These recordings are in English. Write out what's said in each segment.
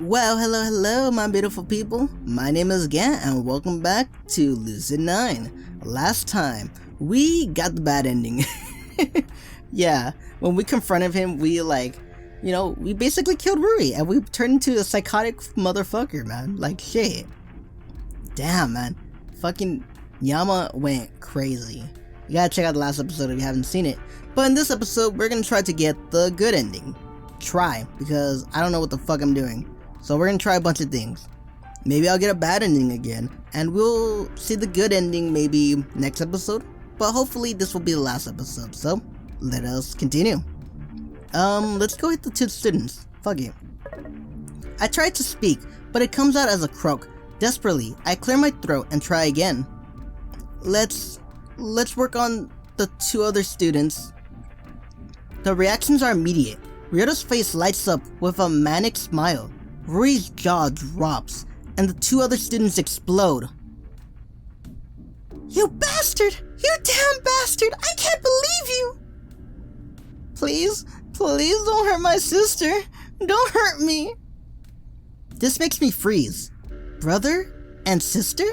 Well, hello, my beautiful people. My name is Gant, and welcome back to Lucid9. Last time, we got the bad ending. Yeah, when we confronted him, we basically killed Rui, and we turned into a psychotic motherfucker, man. Like, shit. Damn, man. Fucking Yama went crazy. You gotta check out the last episode if you haven't seen it. But in this episode, we're gonna try to get the good ending. Try, because I don't know what the fuck I'm doing. So we're gonna try a bunch of things. Maybe I'll get a bad ending again, and we'll see the good ending maybe next episode. But hopefully this will be the last episode, so let us continue. Let's go hit the two students. Fuck it. I tried to speak, but it comes out as a croak. Desperately, I clear my throat and try again. Let's work on the two other students. The reactions are immediate. Ryota's face lights up with a manic smile. Rui's jaw drops, and the two other students explode. You bastard! You damn bastard! I can't believe you! Please don't hurt my sister. Don't hurt me. This makes me freeze. Brother and sister?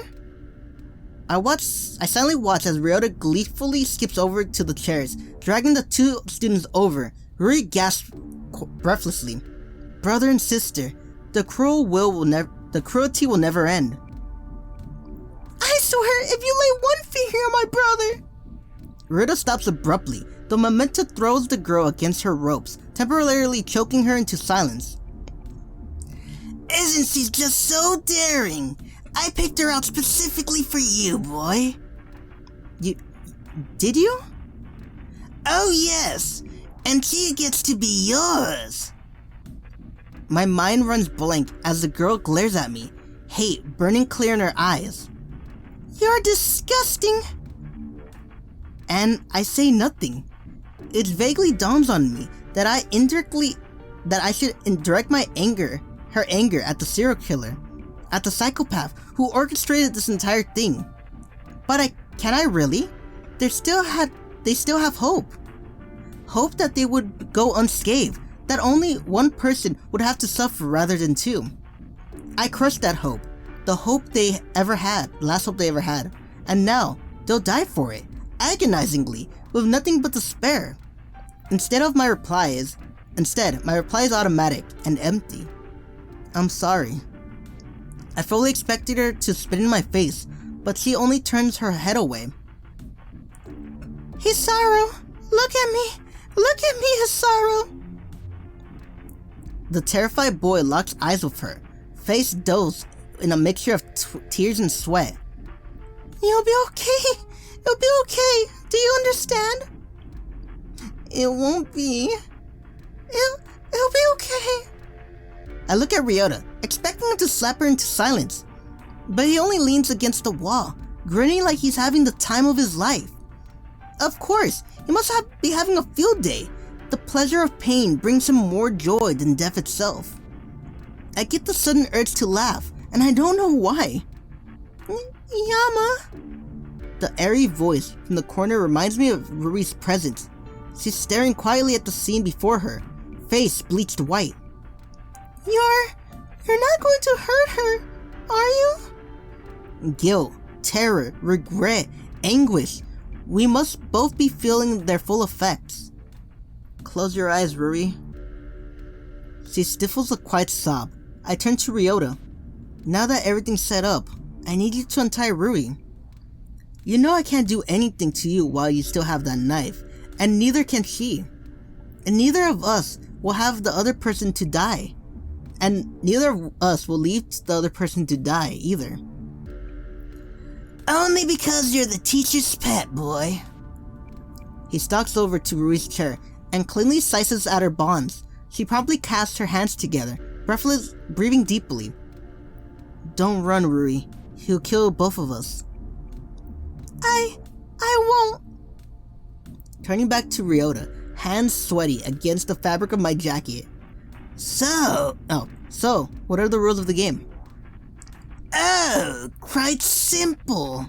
I silently watch as Ryota gleefully skips over to the chairs, dragging the two students over. Rui gasps breathlessly. Brother and sister, the cruelty will never end. I swear, if you lay one finger on my brother. Ryota stops abruptly. The memento throws the girl against her ropes, temporarily choking her into silence. Isn't she just so daring? I picked her out specifically for you, boy. Did you? Oh yes, and she gets to be yours. My mind runs blank as the girl glares at me, hate burning clear in her eyes. You're disgusting. And I say nothing. It vaguely dawns on me that I should indirect her anger at the serial killer, at the psychopath who orchestrated this entire thing. But can I really? They still have hope. Hope that they would go unscathed, that only one person would have to suffer rather than two. I crushed that hope, the hope they ever had, last hope they ever had, and now they'll die for it, agonizingly, with nothing but despair. Instead, my reply is automatic and empty. I'm sorry. I fully expected her to spit in my face, but she only turns her head away. Hisaru, look at me, Hisaru. The terrified boy locks eyes with her, face dosed in a mixture of tears and sweat. You'll be okay. You'll be okay. Do you understand? It won't be. It'll be okay. I look at Ryota, expecting him to slap her into silence, but he only leans against the wall, grinning like he's having the time of his life. Of course, he must be having a field day. The pleasure of pain brings him more joy than death itself. I get the sudden urge to laugh, and I don't know why. Yama? The airy voice from the corner reminds me of Rui's presence. She's staring quietly at the scene before her, face bleached white. You're not going to hurt her, are you? Guilt, terror, regret, anguish. We must both be feeling their full effects. Close your eyes, Rui. She stifles a quiet sob. I turn to Ryota. Now that everything's set up, I need you to untie Rui. You know I can't do anything to you while you still have that knife, and neither can she. And neither of us will have the other person to die. And neither of us will leave the other person to die either. Only because you're the teacher's pet, boy. He stalks over to Rui's chair and cleanly slices at her bonds. She promptly casts her hands together, breathless, breathing deeply. Don't run, Rui. He'll kill both of us. I won't. Turning back to Ryota, hands sweaty against the fabric of my jacket. So, what are the rules of the game? Oh, quite simple.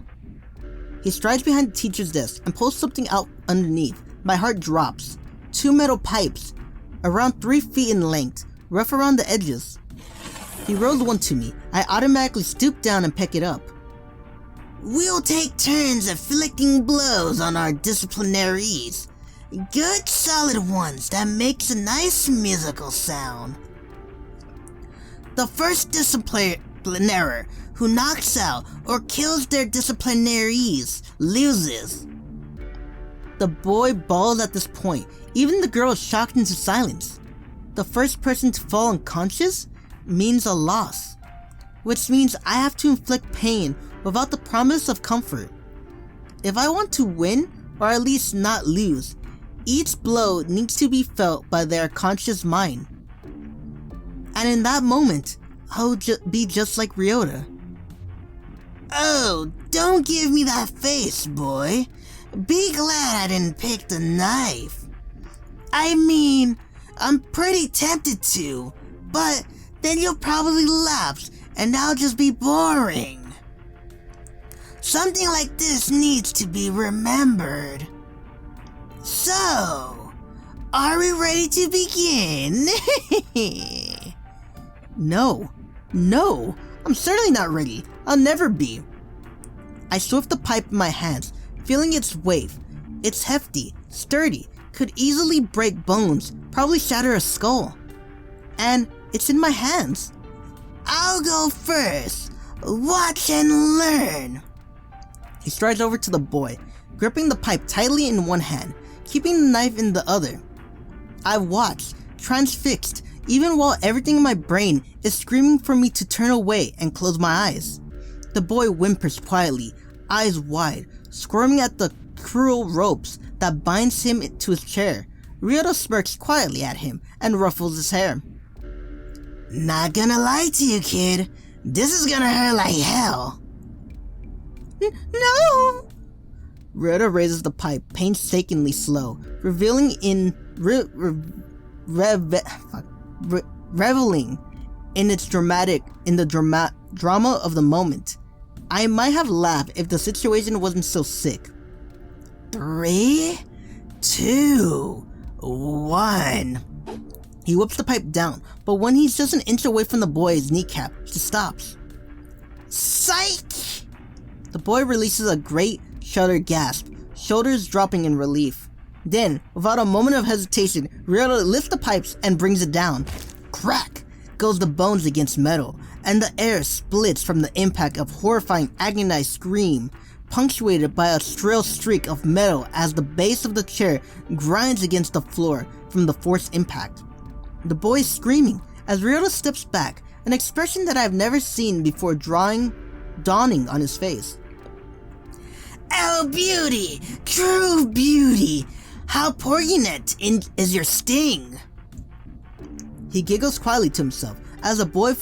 He strides behind the teacher's desk and pulls something out underneath. My heart drops. 2 metal pipes, around 3 feet in length, rough around the edges. He rolls one to me. I automatically stoop down and pick it up. We'll take turns inflicting blows on our disciplinaries. Good solid ones that makes a nice musical sound. The first disciplinaire who knocks out or kills their disciplinaries loses. The boy bawls at this point. Even the girl is shocked into silence. The first person to fall unconscious means a loss, which means I have to inflict pain without the promise of comfort. If I want to win, or at least not lose, each blow needs to be felt by their conscious mind. And in that moment, I'll be just like Ryota. Oh, don't give me that face, boy. Be glad I didn't pick the knife. I mean, I'm pretty tempted to, but then you'll probably lapse and I'll just be boring. Something like this needs to be remembered. So, are we ready to begin? No, I'm certainly not ready. I'll never be. I swift the pipe in my hands, feeling its weight. It's hefty, sturdy, could easily break bones, probably shatter a skull. And it's in my hands. I'll go first. Watch and learn. He strides over to the boy, gripping the pipe tightly in one hand, keeping the knife in the other. I watch, transfixed, even while everything in my brain is screaming for me to turn away and close my eyes. The boy whimpers quietly, eyes wide, squirming at the cruel ropes that binds him to his chair. Ryota smirks quietly at him and ruffles his hair. Not gonna lie to you, kid. This is gonna hurt like hell. No! Ryota raises the pipe, painstakingly slow, reveling in reveling in the drama of the moment. I might have laughed if the situation wasn't so sick. 3, 2, 1. He whips the pipe down, but when he's just an inch away from the boy's kneecap, he stops. Psych! The boy releases a great shudder gasp, shoulders dropping in relief. Then, without a moment of hesitation, Ryota lifts the pipes and brings it down. Crack! Goes the bones against metal, and the air splits from the impact of horrifying agonized scream, punctuated by a shrill streak of metal as the base of the chair grinds against the floor from the forced impact. The boy is screaming as Ryota steps back, an expression that I've never seen before dawning on his face. Oh, beauty! True beauty! How poignant is your sting! He giggles quietly to himself as the boy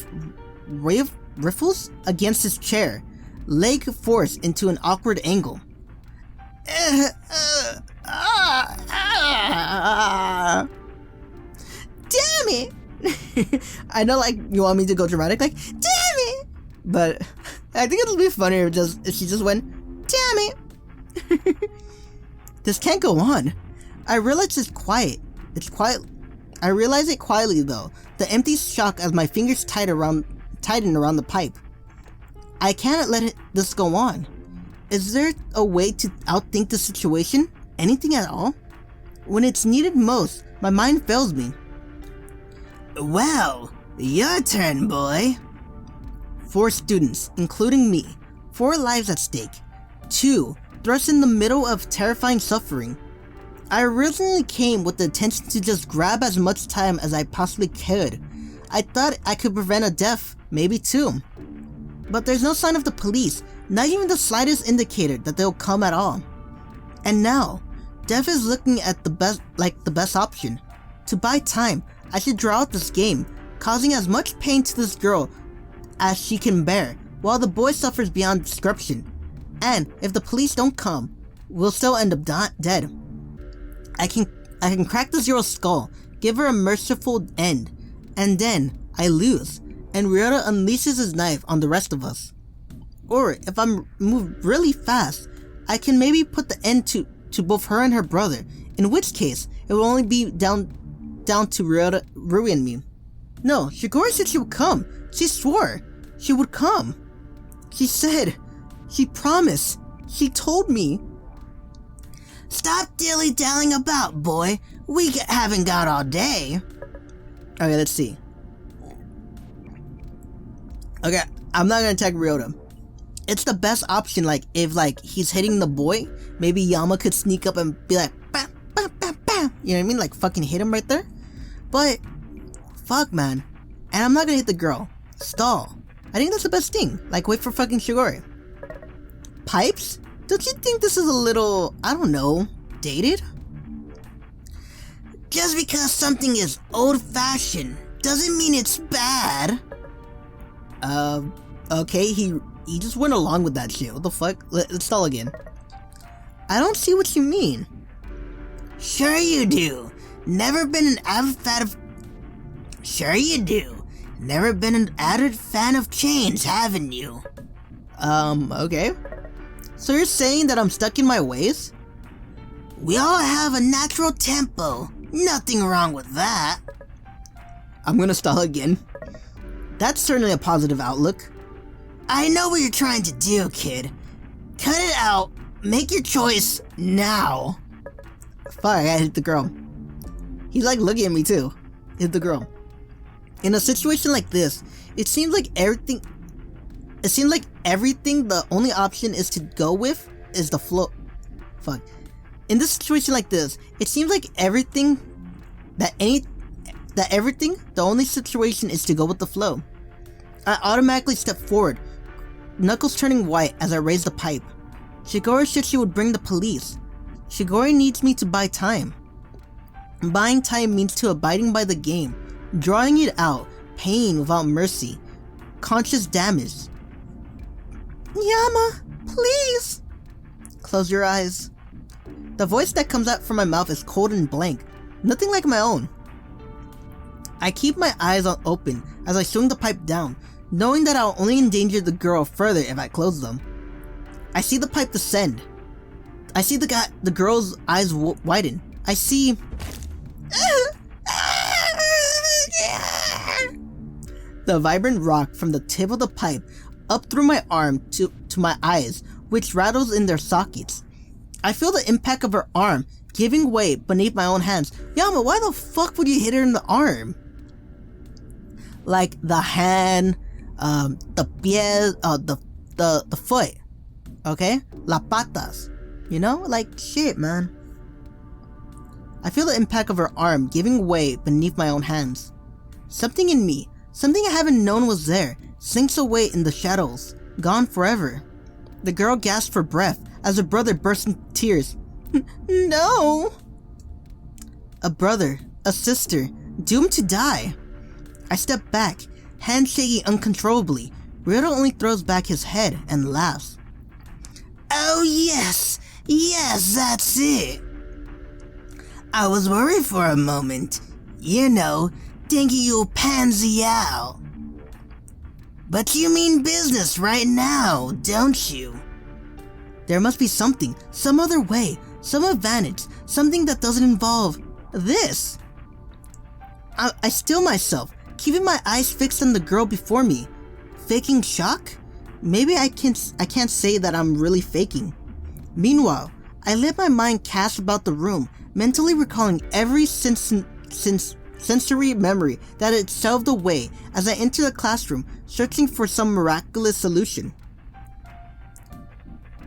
riffles against his chair, leg forced into an awkward angle. Damn it! I know, like, you want me to go dramatic, like, damn it! But I think it'll be funnier if she just went, damn it! This can't go on. I realize it's quiet. I realize it quietly though, the empty shock as my fingers tighten around the pipe. I can't let this go on. Is there a way to outthink the situation? Anything at all? When it's needed most, my mind fails me. Well, your turn, boy. 4 students, including me. 4 lives at stake. 2, thrust in the middle of terrifying suffering. I originally came with the intention to just grab as much time as I possibly could. I thought I could prevent a death, maybe 2. But there's no sign of the police, not even the slightest indicator that they'll come at all. And now, death is looking at the best option. To buy time, I should draw out this game, causing as much pain to this girl as she can bear, while the boy suffers beyond description. And if the police don't come, we'll still end up dead. I can crack the Zero's skull, give her a merciful end, and then I lose, and Ryota unleashes his knife on the rest of us. Or if I move really fast, I can maybe put the end to both her and her brother, in which case it will only be down to Ryota ruin me. No, Shigori said she would come, She swore she would come. She said, she promised, she told me. Stop dilly-dallying about, boy. We haven't got all day. Okay, let's see. Okay, I'm not gonna attack Ryota. It's the best option, like, if, like, he's hitting the boy, maybe Yama could sneak up and be like, bam, bam, bam, bam. You know what I mean? Like, fucking hit him right there. But, fuck, man. And I'm not gonna hit the girl. Stall. I think that's the best thing. Like, wait for fucking Shigori. Pipes? Don't you think this is a little, I don't know, dated? Just because something is old-fashioned doesn't mean it's bad. Okay, he just went along with that shit. What the fuck? Let's stall again. I don't see what you mean. Sure you do. Never been an avid fan of... Sure you do. Never been an avid fan of chains, haven't you? Okay. So you're saying that I'm stuck in my ways? We all have a natural tempo. Nothing wrong with that. I'm gonna stall again. That's certainly a positive outlook. I know what you're trying to do, kid. Cut it out. Make your choice now. Fuck, I gotta hit the girl. He's like looking at me too. Hit the girl. In a situation like this, it seems like everything, the only option is to go with is the flow. Fuck. In this situation like this, it seems like the only situation is to go with the flow. I automatically step forward, knuckles turning white as I raise the pipe. Shigori said she would bring the police. Shigori needs me to buy time. Buying time means to abiding by the game, drawing it out, pain without mercy, conscious damage. Yama, please! Close your eyes. The voice that comes out from my mouth is cold and blank, nothing like my own. I keep my eyes open as I swing the pipe down, knowing that I'll only endanger the girl further if I close them. I see the pipe descend. I see the girl's eyes widen. I see... the vibrant rock from the tip of the pipe up through my arm to my eyes, which rattles in their sockets. I feel the impact of her arm giving way beneath my own hands. Yama, why the fuck would you hit her in the arm? Like the hand, the pies, the foot, okay? La patas, you know? Like, shit, man. I feel the impact of her arm giving way beneath my own hands. Something in me, something I haven't known was there, sinks away in the shadows, gone forever. The girl gasped for breath as her brother burst into tears. No! A brother, a sister, doomed to die. I step back, hands shaking uncontrollably. Ryota only throws back his head and laughs. Oh yes, that's it. I was worried for a moment. You know, thinking you'll pansy out. But you mean business right now, don't you? There must be something, some other way, some advantage, something that doesn't involve this. I still myself, keeping my eyes fixed on the girl before me. Faking shock? Maybe I can't say that I'm really faking. Meanwhile, I let my mind cast about the room, mentally recalling every sensory memory that had shelved away as I enter the classroom, searching for some miraculous solution.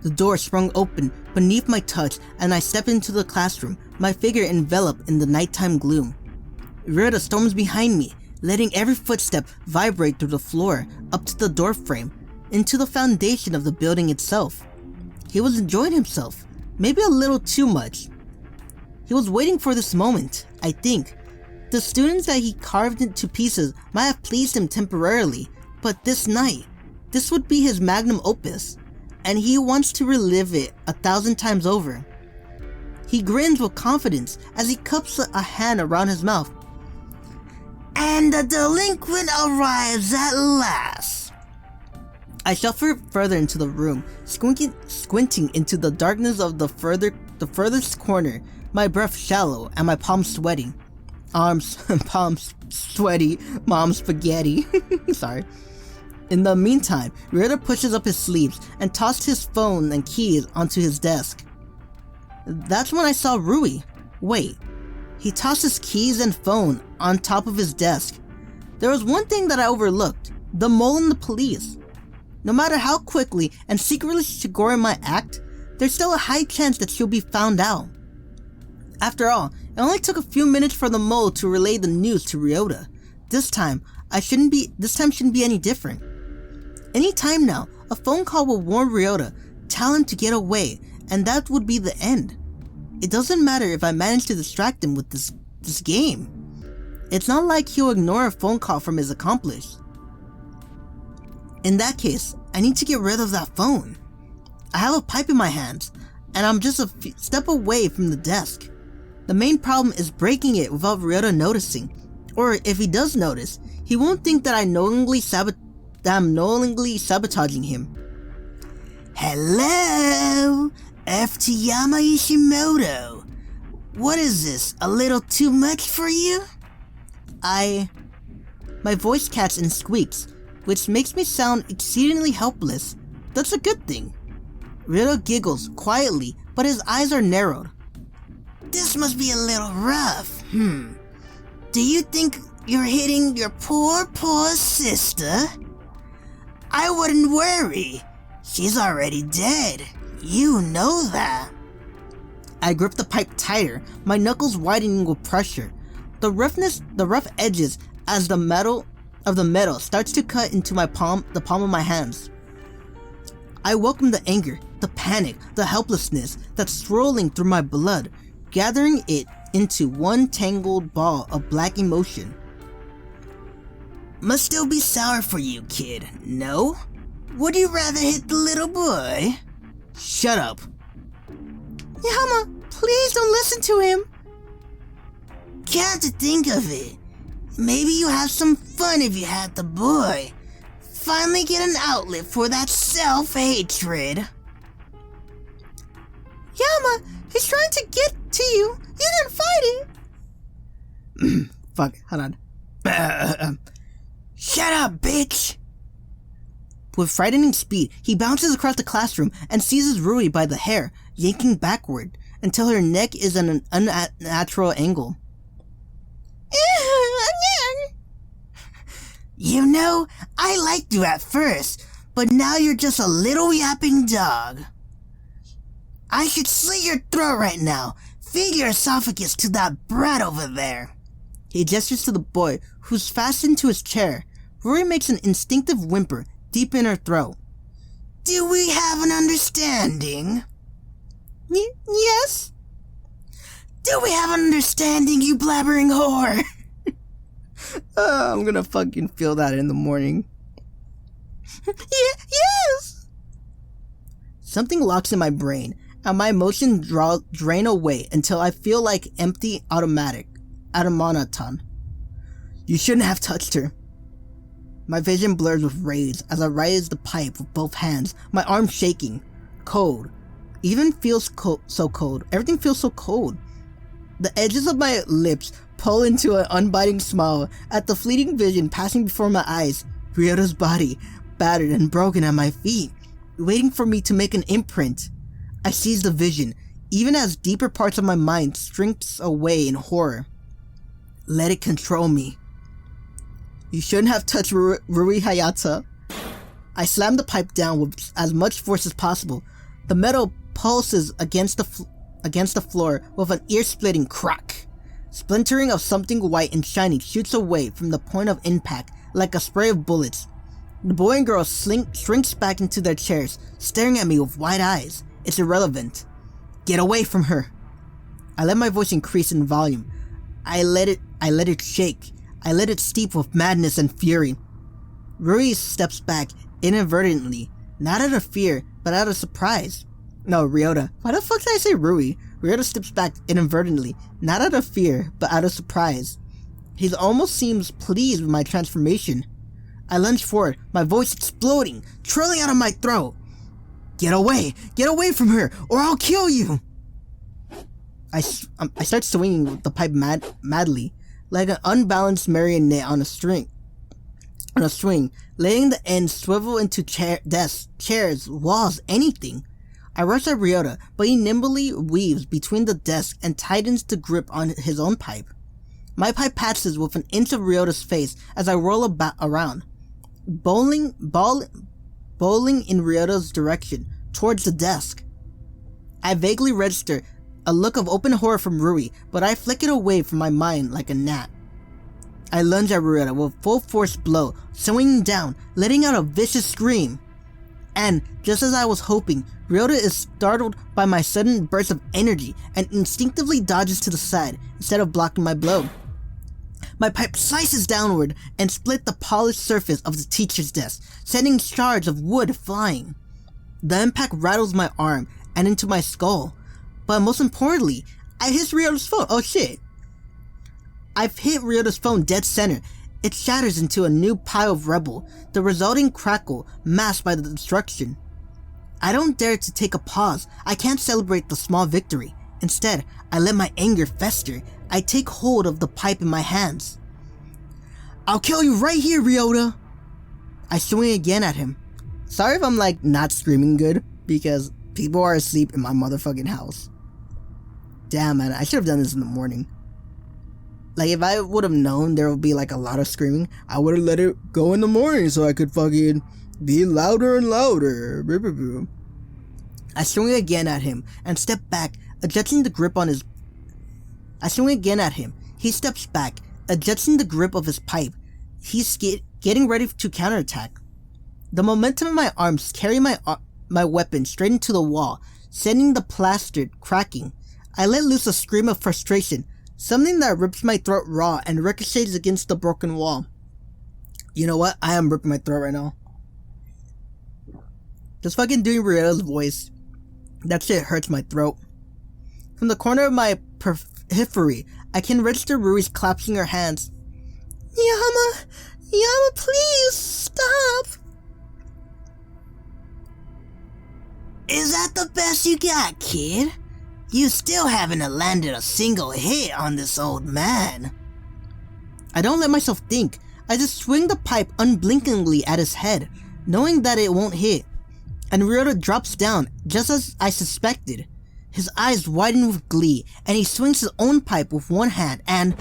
The door sprung open beneath my touch and I step into the classroom, my figure enveloped in the nighttime gloom. Ryota storms behind me, letting every footstep vibrate through the floor, up to the door frame, into the foundation of the building itself. He was enjoying himself, maybe a little too much. He was waiting for this moment, I think. The students that he carved into pieces might have pleased him temporarily, but this night, this would be his magnum opus, and he wants to relive it 1,000 times over. He grins with confidence as he cups a hand around his mouth. And the delinquent arrives at last. I shuffle further into the room, squinting into the darkness of the furthest corner, my breath shallow and my palms sweating. arms and palms sweaty, mom's spaghetti. Sorry. In the meantime, Ryota pushes up his sleeves and tossed his phone and keys onto his desk. That's when I saw Rui. Wait, he tossed his keys and phone on top of his desk. There was one thing that I overlooked, the mole and the police. No matter how quickly and secretly Shigori might act, there's still a high chance that she'll be found out. After all, it only took a few minutes for the mole to relay the news to Ryota. This time shouldn't be any different. Any time now, a phone call will warn Ryota, tell him to get away, and that would be the end. It doesn't matter if I manage to distract him with this game. It's not like he'll ignore a phone call from his accomplice. In that case, I need to get rid of that phone. I have a pipe in my hands, and I'm just a step away from the desk. The main problem is breaking it without Ryota noticing. Or if he does notice, he won't think that I'm knowingly sabotaging him. Hello, FT Yama Ishimoto. What is this, a little too much for you? My voice catches and squeaks, which makes me sound exceedingly helpless. That's a good thing. Ryota giggles quietly, but his eyes are narrowed. This must be a little rough. Do you think you're hitting your poor sister? I wouldn't worry. She's already dead. You know that. I grip the pipe tighter, my knuckles widening with pressure. The rough edges as the metal starts to cut into the palm of my hands. I welcome the anger, the panic, the helplessness that's swirling through my blood, gathering it into one tangled ball of black emotion. Must still be sour for you, kid, no? Would you rather hit the little boy? Shut up. Yama, please don't listen to him. Can't you think of it? Maybe you have some fun if you had the boy. Finally get an outlet for that self-hatred. Yama, he's trying to get to you. You didn't fight it. Fuck, hold on. Shut up, bitch! With frightening speed, he bounces across the classroom and seizes Rui by the hair, yanking backward until her neck is at an unnatural angle. You know, I liked you at first, but now you're just a little yapping dog. I should slit your throat right now. Feed your esophagus to that brat over there. He gestures to the boy, who's fastened to his chair. Rui makes an instinctive whimper deep in her throat. Do we have an understanding? Yes. Do we have an understanding, you blabbering whore? I'm gonna fucking feel that in the morning. Yes! Something locks in my brain, and my emotions drain away until I feel like empty automaton. You shouldn't have touched her. My vision blurs with rage as I raise the pipe with both hands, my arms shaking. Cold. Even feels so cold. Everything feels so cold. The edges of my lips pull into an unbiting smile at the fleeting vision passing before my eyes. Ryota's body, battered and broken at my feet, waiting for me to make an imprint. I seize the vision, even as deeper parts of my mind shrinks away in horror. Let it control me. You shouldn't have touched Rui Hayata. I slam the pipe down with as much force as possible. The metal pulses against the floor with an ear-splitting crack. Splintering of something white and shiny shoots away from the point of impact like a spray of bullets. The boy and girl shrinks back into their chairs, staring at me with wide eyes. It's irrelevant. Get away from her. I let my voice increase in volume. I let it shake. I let it steep with madness and fury. Rui steps back inadvertently, not out of fear, but out of surprise. No, Ryota. Why the fuck did I say Rui? Ryota steps back inadvertently, not out of fear, but out of surprise. He almost seems pleased with my transformation. I lunge forward, my voice exploding, trilling out of my throat. Get away from her, or I'll kill you! I start swinging the pipe madly. like an unbalanced marionette on a swing, letting the ends swivel into desks, chairs, walls, anything. I rush at Ryota, but he nimbly weaves between the desk and tightens the grip on his own pipe. My pipe passes with an inch of Ryota's face as I roll around, bowling in Ryota's direction, towards the desk. I vaguely register a look of open horror from Rui, but I flick it away from my mind like a gnat. I lunge at Ryota with a full force blow, swinging down, letting out a vicious scream. And, just as I was hoping, Ryota is startled by my sudden burst of energy and instinctively dodges to the side instead of blocking my blow. My pipe slices downward and split the polished surface of the teacher's desk, sending shards of wood flying. The impact rattles my arm and into my skull, but most importantly, I hit Ryota's phone. Oh shit. I've hit Ryota's phone dead center. It shatters into a new pile of rubble, the resulting crackle masked by the destruction. I don't dare to take a pause. I can't celebrate the small victory. Instead, I let my anger fester. I take hold of the pipe in my hands. I'll kill you right here, Ryota! I swing again at him. Sorry if I'm not screaming good, because people are asleep in my motherfucking house. Damn, man, I should have done this in the morning. If I would have known there would be a lot of screaming, I would have let it go in the morning so I could fucking be louder and louder. I swing again at him and step back, adjusting the grip on his... I swing again at him. He steps back, adjusting the grip of his pipe. He's getting ready to counterattack. The momentum of my arms carry my weapon straight into the wall, sending the plaster cracking. I let loose a scream of frustration, something that rips my throat raw and ricochets against the broken wall. You know what? I am ripping my throat right now. Just fucking doing Ryota's voice. That shit hurts my throat. From the corner of my periphery, I can register Rui's clapping her hands. Yama, please, stop! Is that the best you got, kid? You still haven't landed a single hit on this old man. I don't let myself think. I just swing the pipe unblinkingly at his head, knowing that it won't hit. And Ryota drops down, just as I suspected. His eyes widen with glee, and he swings his own pipe with one hand, and...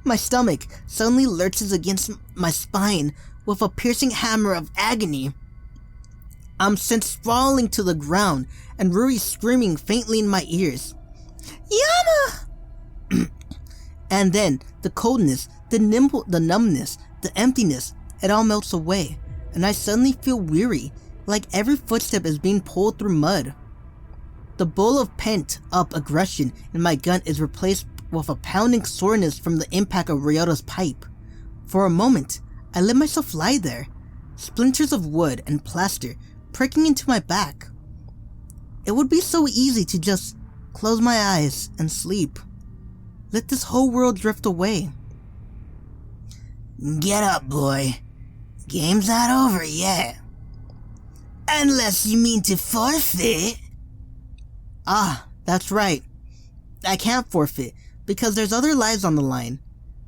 my stomach suddenly lurches against my spine with a piercing hammer of agony. I'm sent sprawling to the ground, and Rui screaming faintly in my ears. Yama! And then, the coldness, the numbness, the emptiness, it all melts away, and I suddenly feel weary, like every footstep is being pulled through mud. The bowl of pent-up aggression in my gun is replaced with a pounding soreness from the impact of Ryota's pipe. For a moment, I let myself lie there, splinters of wood and plaster pricking into my back. It would be so easy to just close my eyes and sleep. Let this whole world drift away. Get up, boy. Game's not over yet. Unless you mean to forfeit. Ah, that's right. I can't forfeit, because there's other lives on the line.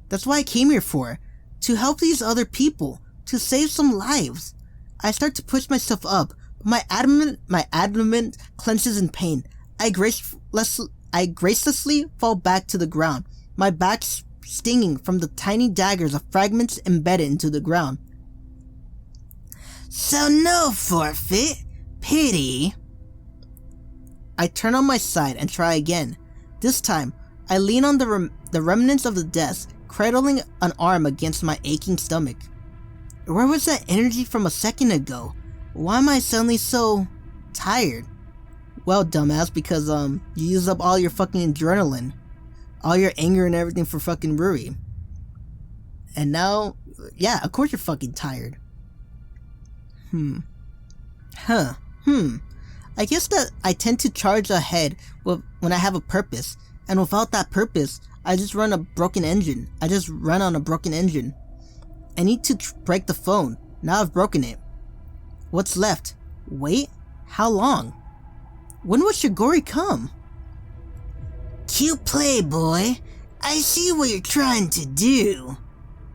That's why I came here for. To help these other people. To save some lives. I start to push myself up, but my abdomen clenches in pain. I gracelessly fall back to the ground, my back stinging from the tiny daggers of fragments embedded into the ground. So no forfeit. Pity. I turn on my side and try again. This time, I lean on the remnants of the desk, cradling an arm against my aching stomach. Where was that energy from a second ago? Why am I suddenly so tired? Well, dumbass, because you used up all your fucking adrenaline. All your anger and everything for fucking Rui. And now, yeah, of course you're fucking tired. I guess that I tend to charge ahead when I have a purpose, and without that purpose, I just run on a broken engine. I need to break the phone. Now I've broken it. What's left? Wait? How long? When will Shigori come? Cute play, boy. I see what you're trying to do.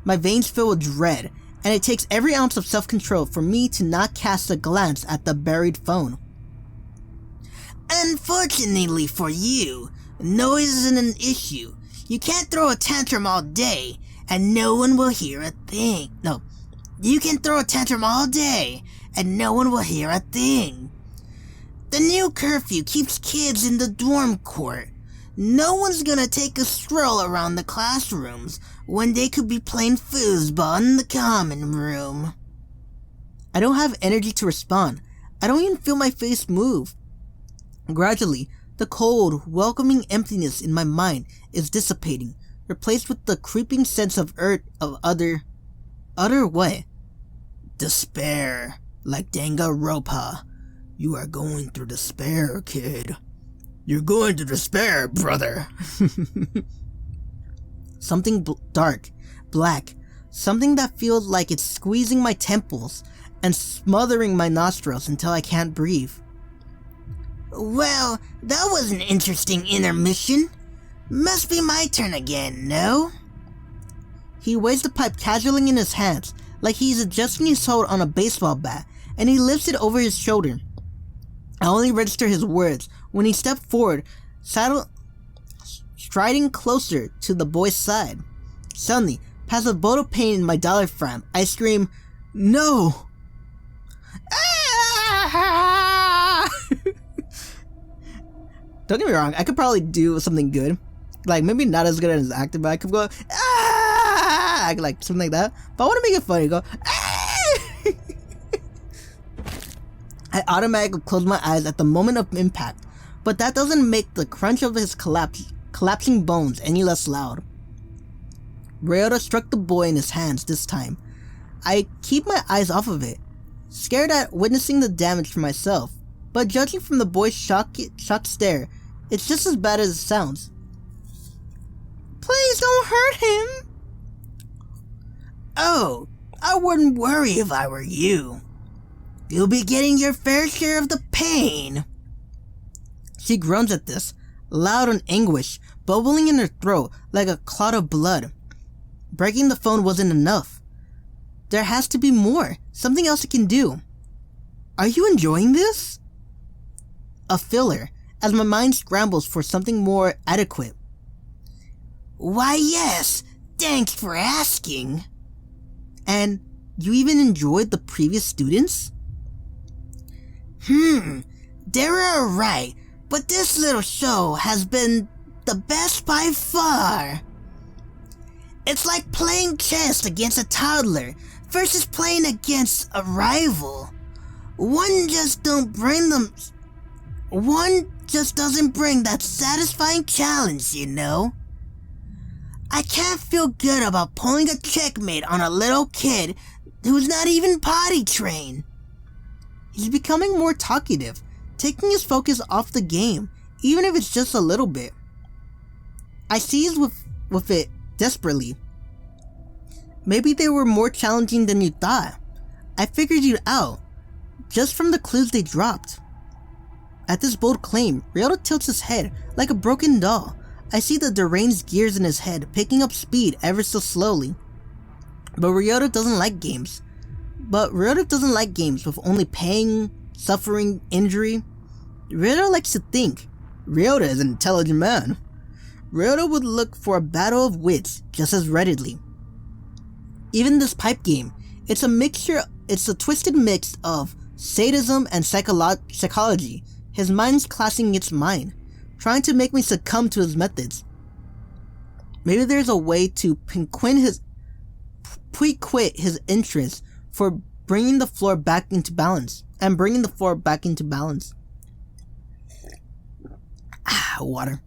My veins fill with dread, and it takes every ounce of self-control for me to not cast a glance at the buried phone. Unfortunately for you, noise isn't an issue. You can't throw a tantrum all day, and no one will hear a thing. No, you can throw a tantrum all day, and no one will hear a thing. The new curfew keeps kids in the dorm court. No one's gonna take a stroll around the classrooms when they could be playing foosball in the common room. I don't have energy to respond. I don't even feel my face move. Gradually, the cold, welcoming emptiness in my mind is dissipating, replaced with the creeping sense of utter what? Despair, like Danganronpa. You are going through despair, kid. You're going to despair, brother. Something dark, black, something that feels like it's squeezing my temples and smothering my nostrils until I can't breathe. Well, that was an interesting intermission. Must be my turn again, no? He weighs the pipe casually in his hands, like he's adjusting his hold on a baseball bat, and he lifts it over his shoulder. I only register his words when he stepped forward, striding closer to the boy's side. Suddenly, past a bolt of pain in my diaphragm, I scream, "No!" Ah! Don't get me wrong, I could probably do something good. Like, maybe not as good as acting, but I could go, "Ah!" Like, something like that. But I want to make it funny, go, "Ah!" I automatically close my eyes at the moment of impact, but that doesn't make the crunch of his collapsing bones any less loud. Ryota struck the boy in his hands this time. I keep my eyes off of it, scared at witnessing the damage for myself, but judging from the boy's shocked stare, it's just as bad as it sounds. Please don't hurt him! Oh, I wouldn't worry if I were you. You'll be getting your fair share of the pain. She groans at this, loud in anguish, bubbling in her throat like a clot of blood. Breaking the phone wasn't enough. There has to be more, something else I can do. Are you enjoying this? A filler, as my mind scrambles for something more adequate. Why yes, thanks for asking. And you even enjoyed the previous students? They're alright, but this little show has been the best by far. It's like playing chess against a toddler versus playing against a rival. One just doesn't bring that satisfying challenge, you know? I can't feel good about pulling a checkmate on a little kid who's not even potty trained. He's becoming more talkative, taking his focus off the game, even if it's just a little bit. I seized with it desperately. Maybe they were more challenging than you thought. I figured you out, just from the clues they dropped. At this bold claim, Ryota tilts his head like a broken doll. I see the deranged gears in his head picking up speed ever so slowly. But Ryota doesn't like games with only pain, suffering, injury. Ryota likes to think. Ryota is an intelligent man. Ryota would look for a battle of wits just as readily. Even this pipe game, it's a twisted mix of sadism and psychology. His mind's classing its mind, trying to make me succumb to his methods. Maybe there's a way to quit his interest for bringing the floor back into balance. Water.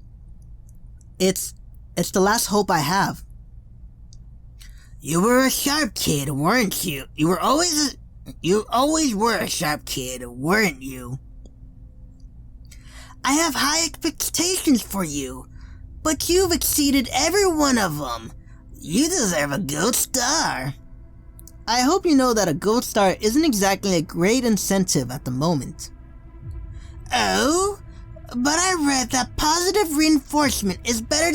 It's the last hope I have. You were a sharp kid, weren't you? You always were a sharp kid, weren't you? I have high expectations for you, but you've exceeded every one of them. You deserve a gold star. I hope you know that a gold star isn't exactly a great incentive at the moment. Oh? But I read that positive reinforcement is better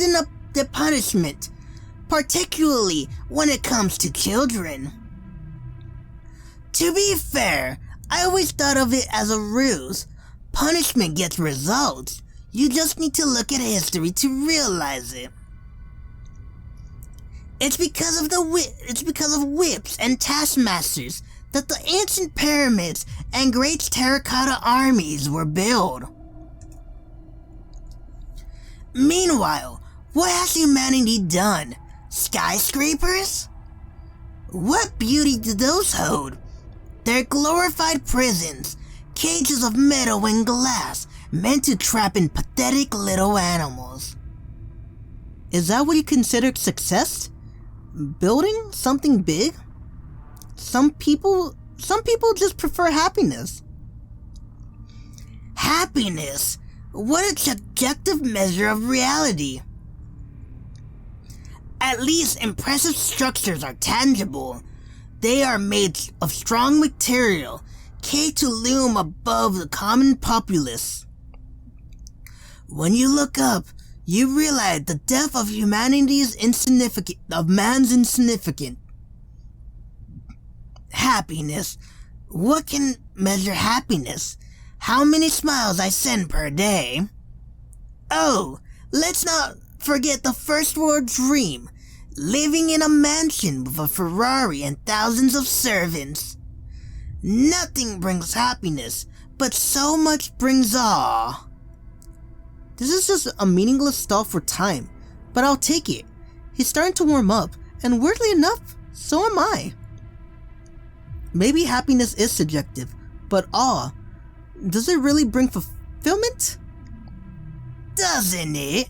inflicted punishment, particularly when it comes to children. To be fair, I always thought of it as a ruse. Punishment gets results. You just need to look at history to realize it. It's because of whips and taskmasters that the ancient pyramids and great terracotta armies were built. Meanwhile, what has humanity done? Skyscrapers? What beauty do those hold? They're glorified prisons, cages of metal and glass, meant to trap in pathetic little animals. Is that what you consider success? Building something big? Some people just prefer happiness. Happiness? What a subjective measure of reality. At least impressive structures are tangible. They are made of strong material, capable to loom above the common populace. When you look up, you realize the depth of man's insignificant. Happiness. What can measure happiness? How many smiles I send per day? Oh, let's not forget the first world dream. Living in a mansion with a Ferrari and thousands of servants. Nothing brings happiness, but so much brings awe. This is just a meaningless stall for time, but I'll take it. He's starting to warm up, and weirdly enough, so am I. Maybe happiness is subjective, but awe, does it really bring fulfillment? Doesn't it?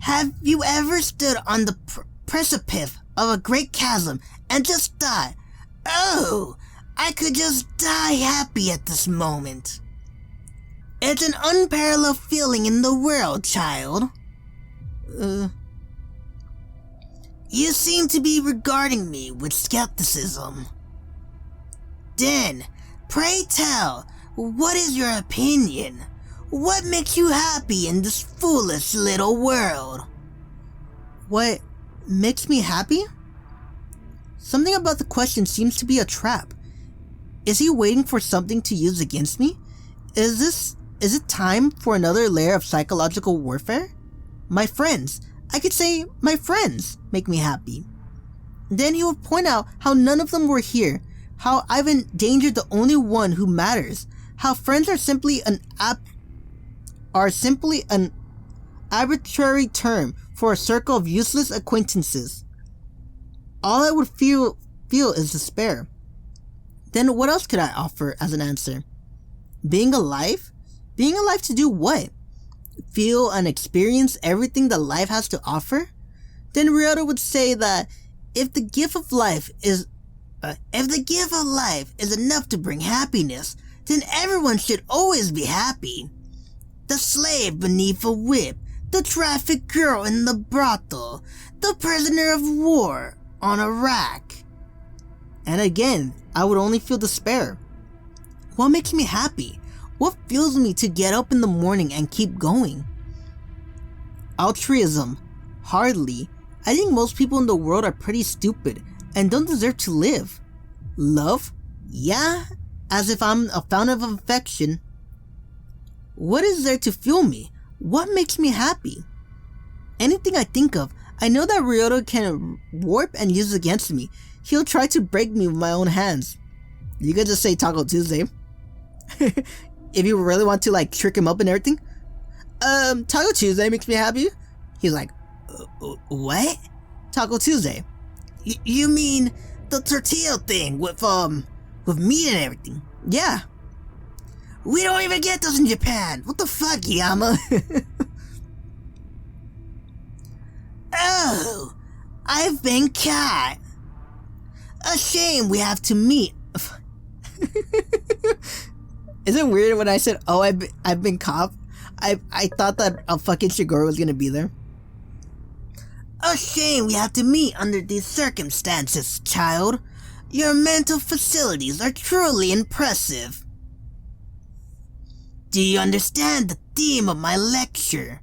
Have you ever stood on the precipice of a great chasm and just thought, oh, I could just die happy at this moment? It's an unparalleled feeling in the world, child. You seem to be regarding me with skepticism. Then, pray tell, what is your opinion? What makes you happy in this foolish little world? What makes me happy? Something about the question seems to be a trap. Is he waiting for something to use against me? Is it time for another layer of psychological warfare? My friends. I could say my friends make me happy. Then he would point out how none of them were here, how I've endangered the only one who matters, how friends are simply an arbitrary term for a circle of useless acquaintances. All I would feel is despair. Then what else could I offer as an answer? Being alive? Being alive to do what? Feel and experience everything that life has to offer? Then Ryota would say that if the gift of life is enough to bring happiness, then everyone should always be happy. The slave beneath a whip, the trafficked girl in the brothel, the prisoner of war on a rack. And again, I would only feel despair. What makes me happy? What fuels me to get up in the morning and keep going? Altruism? Hardly. I think most people in the world are pretty stupid and don't deserve to live. Love? Yeah, as if I'm a fountain of affection. What is there to fuel me? What makes me happy? Anything I think of, I know that Ryota can warp and use against me. He'll try to break me with my own hands. You could just say Taco Tuesday. If you really want to trick him up and everything. Taco Tuesday makes me happy. He's like, what? Taco Tuesday. You mean the tortilla thing with meat and everything? Yeah. We don't even get those in Japan. What the fuck, Yama? Oh, I've been caught. A shame we have to meet. Is it weird when I said, oh, I've been caught? I thought that a fucking Shigoro was gonna be there. A shame we have to meet under these circumstances, child. Your mental facilities are truly impressive. Do you understand the theme of my lecture?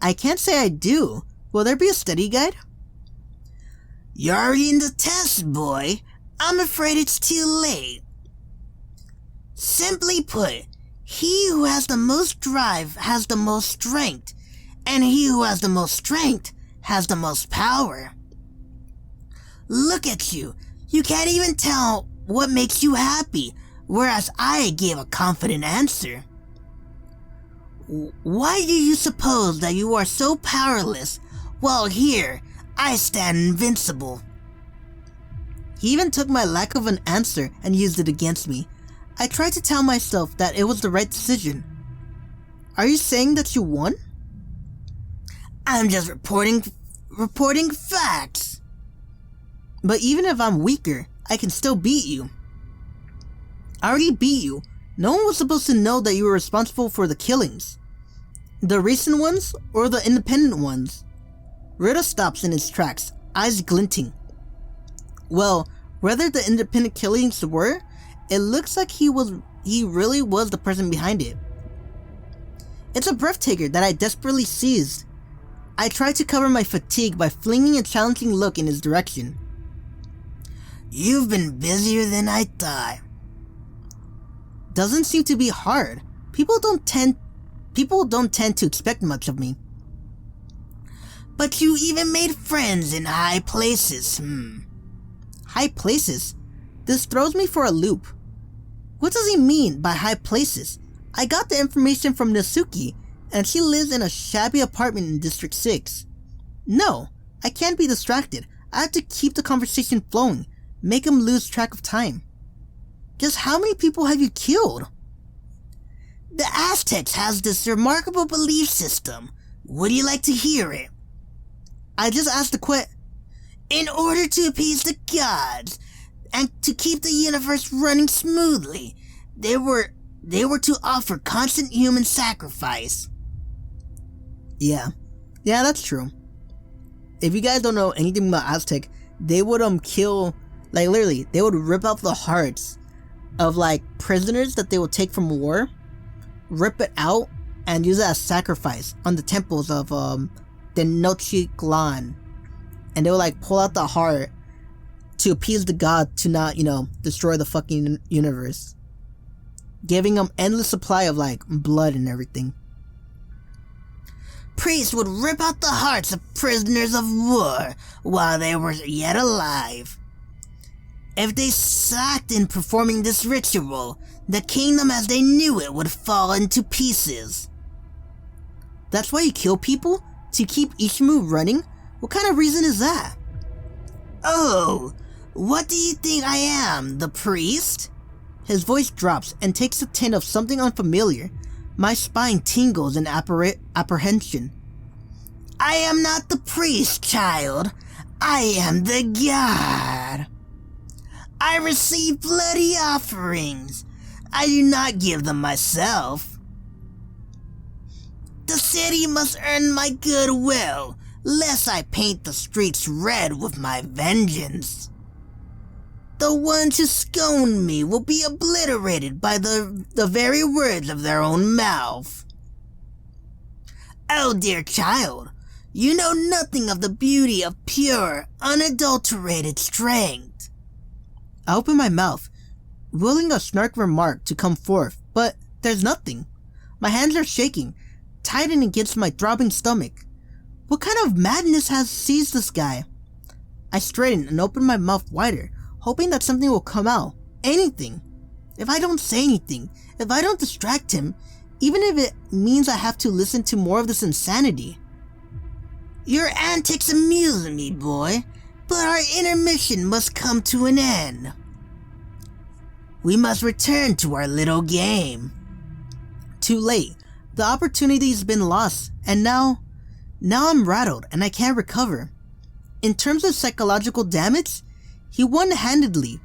I can't say I do. Will there be a study guide? You're already in the test, boy. I'm afraid it's too late. Simply put, he who has the most drive has the most strength, and he who has the most strength has the most power. Look at you. You can't even tell what makes you happy, whereas I gave a confident answer. Why do you suppose that you are so powerless, while here, I stand invincible? He even took my lack of an answer and used it against me. I tried to tell myself that it was the right decision. Are you saying that you won? I'm just reporting facts. But even if I'm weaker, I can still beat you. I already beat you. No one was supposed to know that you were responsible for the killings. The recent ones or the independent ones? Rita stops in his tracks, eyes glinting. Well, whether the independent killings were, it looks like he really was the person behind it. It's a breathtaker that I desperately seized. I tried to cover my fatigue by flinging a challenging look in his direction. You've been busier than I thought. Doesn't seem to be hard. People don't tend to expect much of me. But you even made friends in high places, High places? This throws me for a loop. What does he mean by high places? I got the information from Natsuki, and she lives in a shabby apartment in District 6. No, I can't be distracted. I have to keep the conversation flowing, make him lose track of time. Just how many people have you killed? The Aztecs has this remarkable belief system. Would you like to hear it? I just asked the question. In order to appease the gods, and to keep the universe running smoothly, they were to offer constant human sacrifice. Yeah, that's true. If you guys don't know anything about Aztec, they would kill, like literally, they would rip out the hearts of like prisoners that they would take from war, rip it out, and use it as sacrifice on the temples of Tenochtitlan. And they would like pull out the heart to appease the god to not, destroy the fucking universe. Giving them endless supply of like blood and everything. Priests would rip out the hearts of prisoners of war while they were yet alive. If they slacked in performing this ritual, the kingdom as they knew it would fall into pieces. That's why you kill people? To keep Ishimu running? What kind of reason is that? Oh, what do you think I am, the priest? His voice drops and takes a tint of something unfamiliar. My spine tingles in apprehension. I am not the priest, child. I am the god. I receive bloody offerings. I do not give them myself. The city must earn my goodwill, lest I paint the streets red with my vengeance. The ones who scorn me will be obliterated by the very words of their own mouth. Oh, dear child, you know nothing of the beauty of pure, unadulterated strength. I open my mouth, willing a snark remark to come forth, but there's nothing. My hands are shaking, tightening against my throbbing stomach. What kind of madness has seized this guy? I straighten and open my mouth wider, hoping that something will come out. Anything. If I don't say anything, if I don't distract him, even if it means I have to listen to more of this insanity. Your antics amuse me, boy, but our intermission must come to an end. We must return to our little game. Too late. The opportunity's been lost, and now I'm rattled and I can't recover. In terms of psychological damage, he won handedly.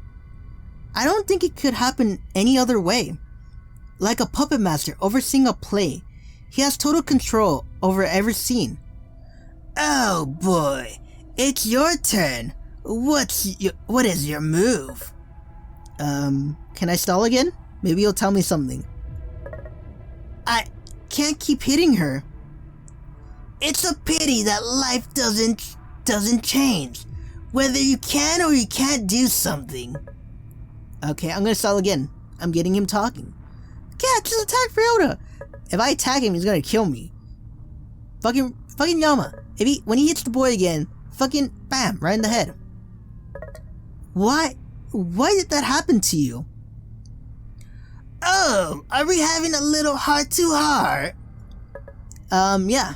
I don't think it could happen any other way. Like a puppet master overseeing a play, he has total control over every scene. Oh boy, it's your turn. What is your move? Can I stall again? Maybe you'll tell me something. I can't keep hitting her. It's a pity that life doesn't change. Whether you can or you can't do something. Okay, I'm gonna start again. I'm getting him talking. Yeah, just attack Ryota. If I attack him, he's gonna kill me. Fucking Yama. When he hits the boy again, fucking bam, right in the head. Why did that happen to you? Oh, are we having a little heart-to-heart? Yeah.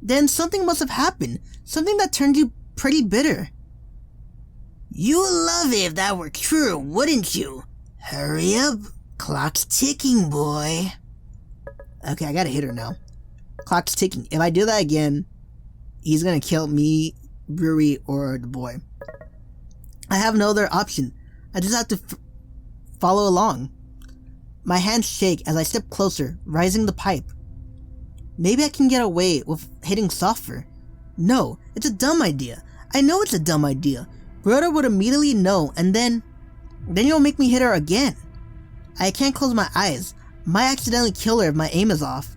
Then something must have happened. Something that turned you pretty bitter. You'd love it if that were true, wouldn't you? Hurry up. Clock's ticking, boy. Okay, I gotta hit her now. Clock's ticking. If I do that again, he's gonna kill me, Ruri, or the boy. I have no other option. I just have to follow along. My hands shake as I step closer, raising the pipe. Maybe I can get away with hitting softer. No, it's a dumb idea. I know it's a dumb idea. Ryota would immediately know, and then you'll make me hit her again. I can't close my eyes. Might accidentally kill her if my aim is off.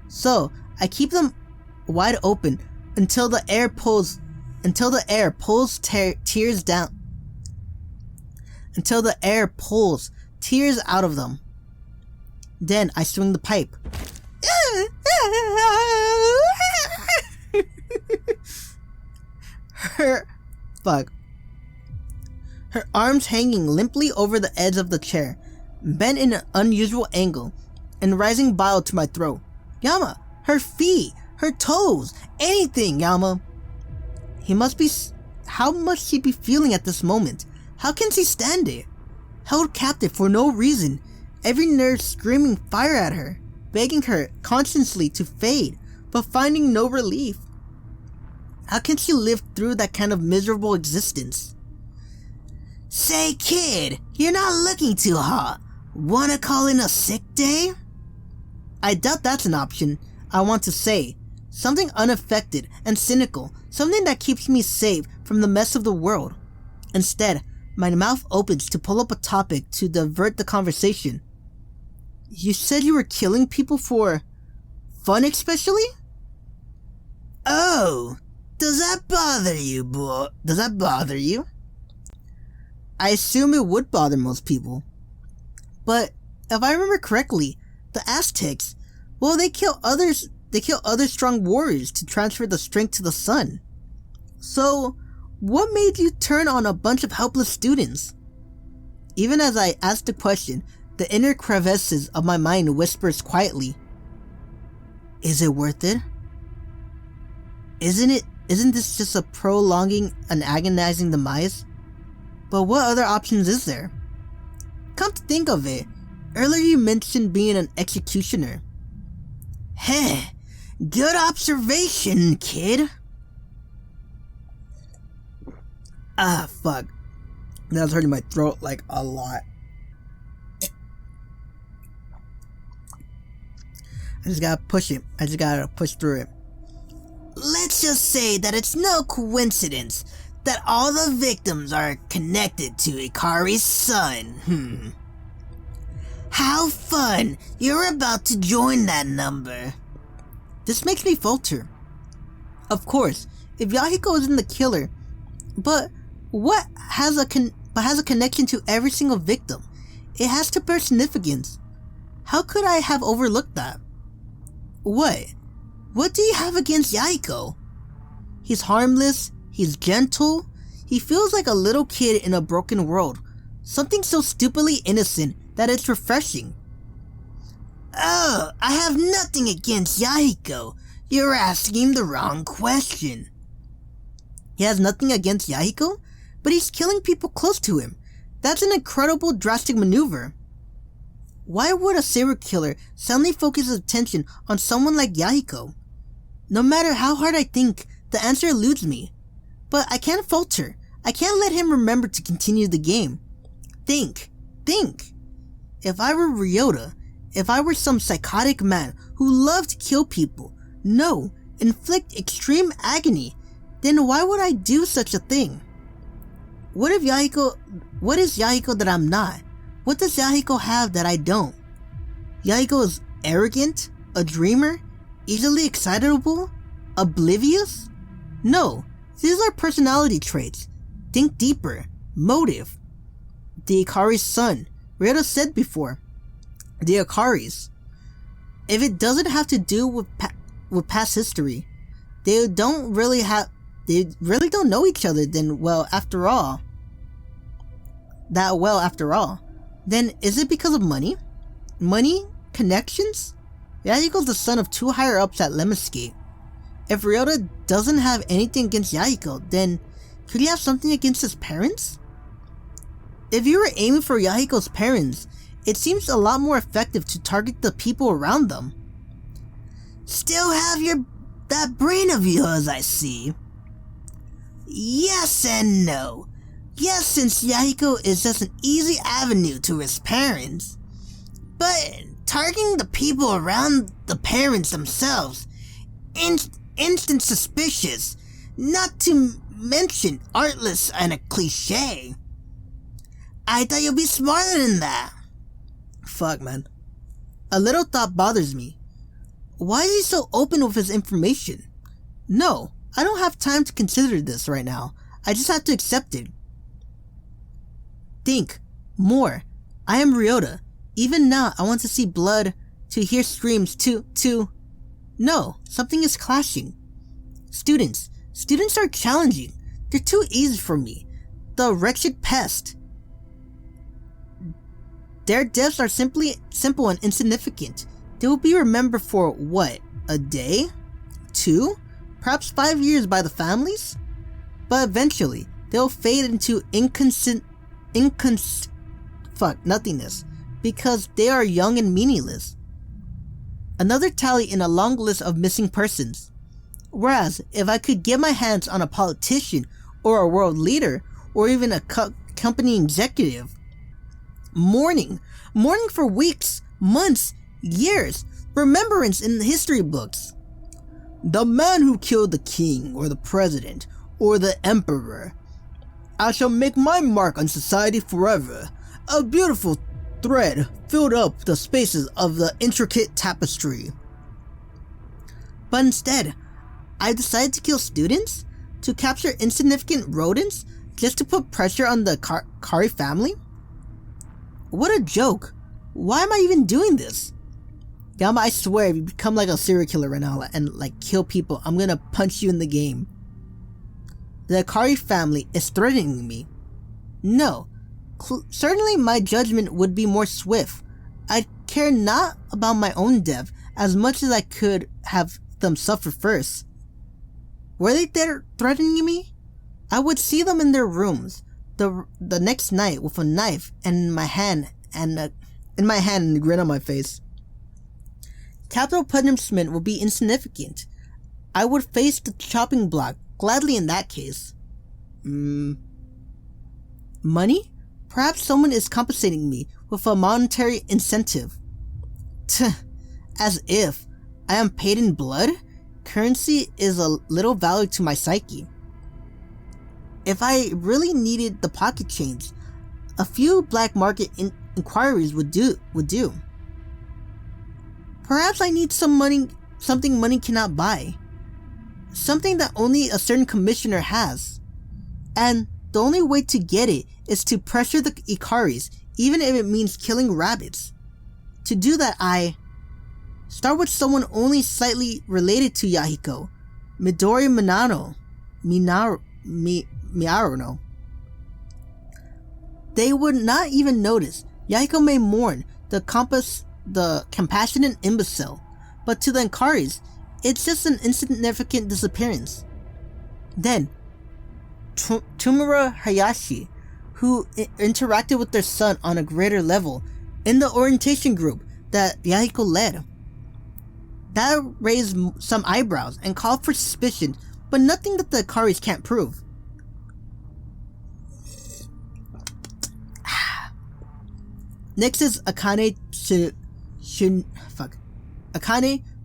So, I keep them wide open until the air pulls tears down. Until the air pulls tears out of them. Then I swing the pipe. Her arms hanging limply over the edge of the chair, bent in an unusual angle, and rising bile to my throat. Yama! Her feet! Her toes! Anything, Yama! How must she be feeling at this moment? How can she stand it? Held captive for no reason, every nerve screaming fire at her, begging her constantly to fade, but finding no relief. How can she live through that kind of miserable existence? Say, kid, you're not looking too hot. Wanna call in a sick day? I doubt that's an option. I want to say something unaffected and cynical, something that keeps me safe from the mess of the world. Instead, my mouth opens to pull up a topic to divert the conversation. You said you were killing people for fun, especially? Oh, does that bother you, boy? Does that bother you? I assume it would bother most people. But if I remember correctly, the Aztecs, well, they kill other strong warriors to transfer the strength to the sun. So, what made you turn on a bunch of helpless students? Even as I ask the question, the inner crevices of my mind whispers quietly, is it worth it? Isn't this just a prolonging and agonizing demise? But what other options is there? Come to think of it, earlier you mentioned being an executioner. Heh, good observation, kid. Ah, fuck. That was hurting my throat like a lot. I just gotta push it. I just gotta push through it. Let's just say that it's no coincidence that all the victims are connected to Ikari's son. How fun! You're about to join that number. This makes me falter. Of course, if Yahiko isn't the killer, but what has a connection to every single victim? It has to bear significance. How could I have overlooked that? What do you have against Yahiko? He's harmless, he's gentle, he feels like a little kid in a broken world. Something so stupidly innocent that it's refreshing. Oh, I have nothing against Yahiko. You're asking the wrong question. He has nothing against Yahiko, but he's killing people close to him. That's an incredible drastic maneuver. Why would a serial killer suddenly focus his attention on someone like Yahiko? No matter how hard I think, the answer eludes me. But I can't falter. I can't let him remember to continue the game. Think. If I were Ryota, if I were some psychotic man who loved to kill people, inflict extreme agony, then why would I do such a thing? What is Yahiko that I'm not? What does Yahiko have that I don't? Yahiko is arrogant, a dreamer, Easily excitable? Oblivious? No, these are personality traits. Think deeper. Motive. The Ikari's son. Ryoda said before. The Ikaris. If it doesn't have to do with past history, they really don't know each other after all. Then is it because of money? Money? Connections? Yahiko's the son of two higher ups at Lemniscate. If Ryoda doesn't have anything against Yahiko, then could he have something against his parents? If you were aiming for Yahiko's parents, it seems a lot more effective to target the people around them. Still have that brain of yours, I see. Yes and no. Yes, since Yahiko is just an easy avenue to his parents. But targeting the people around the parents themselves, instant suspicious, not to mention artless and a cliche. I thought you'd be smarter than that. Fuck, man. A little thought bothers me. Why is he so open with his information? No, I don't have time to consider this right now. I just have to accept it. Think. More. I am Ryoda. Even now, I want to see blood, to hear screams, to... No, something is clashing. Students are challenging. They're too easy for me. The wretched pest. Their deaths are simple and insignificant. They will be remembered for what? A day? 2? Perhaps 5 years by the families? But eventually, they'll fade into nothingness, because they are young and meaningless. Another tally in a long list of missing persons. Whereas, if I could get my hands on a politician, or a world leader, or even a company executive, mourning for weeks, months, years, remembrance in the history books. The man who killed the king, or the president, or the emperor. I shall make my mark on society forever. A beautiful thread filled up the spaces of the intricate tapestry. But instead, I decided to kill students, to capture insignificant rodents, just to put pressure on the Kari family? What a joke. Why am I even doing this? Yama, I swear, if you become like a serial killer right now and like kill people, I'm gonna punch you in the game. The Akari family is threatening me. No, certainly my judgment would be more swift. I care not about my own death as much as I could have them suffer first. Were they there threatening me? I would see them in their rooms the next night with a knife in my hand and a grin on my face. Capital punishment would be insignificant. I would face the chopping block gladly in that case. Money? Perhaps someone is compensating me with a monetary incentive. As if I am paid in blood? Currency is a little value to my psyche. If I really needed the pocket change, a few black market inquiries would do. Perhaps I need something money cannot buy. Something that only a certain commissioner has. And the only way to get it is to pressure the Ikaris, even if it means killing rabbits. To do that, I start with someone only slightly related to Yahiko, Midori Miyaruno. They would not even notice. Yahiko may mourn the compassionate imbecile, but to the Ikaris, it's just an insignificant disappearance. Then, Tumura Hayashi, who interacted with their son on a greater level in the orientation group that Yahiko led. That raised some eyebrows and called for suspicion, but nothing that the Ikaris can't prove. Next is Akane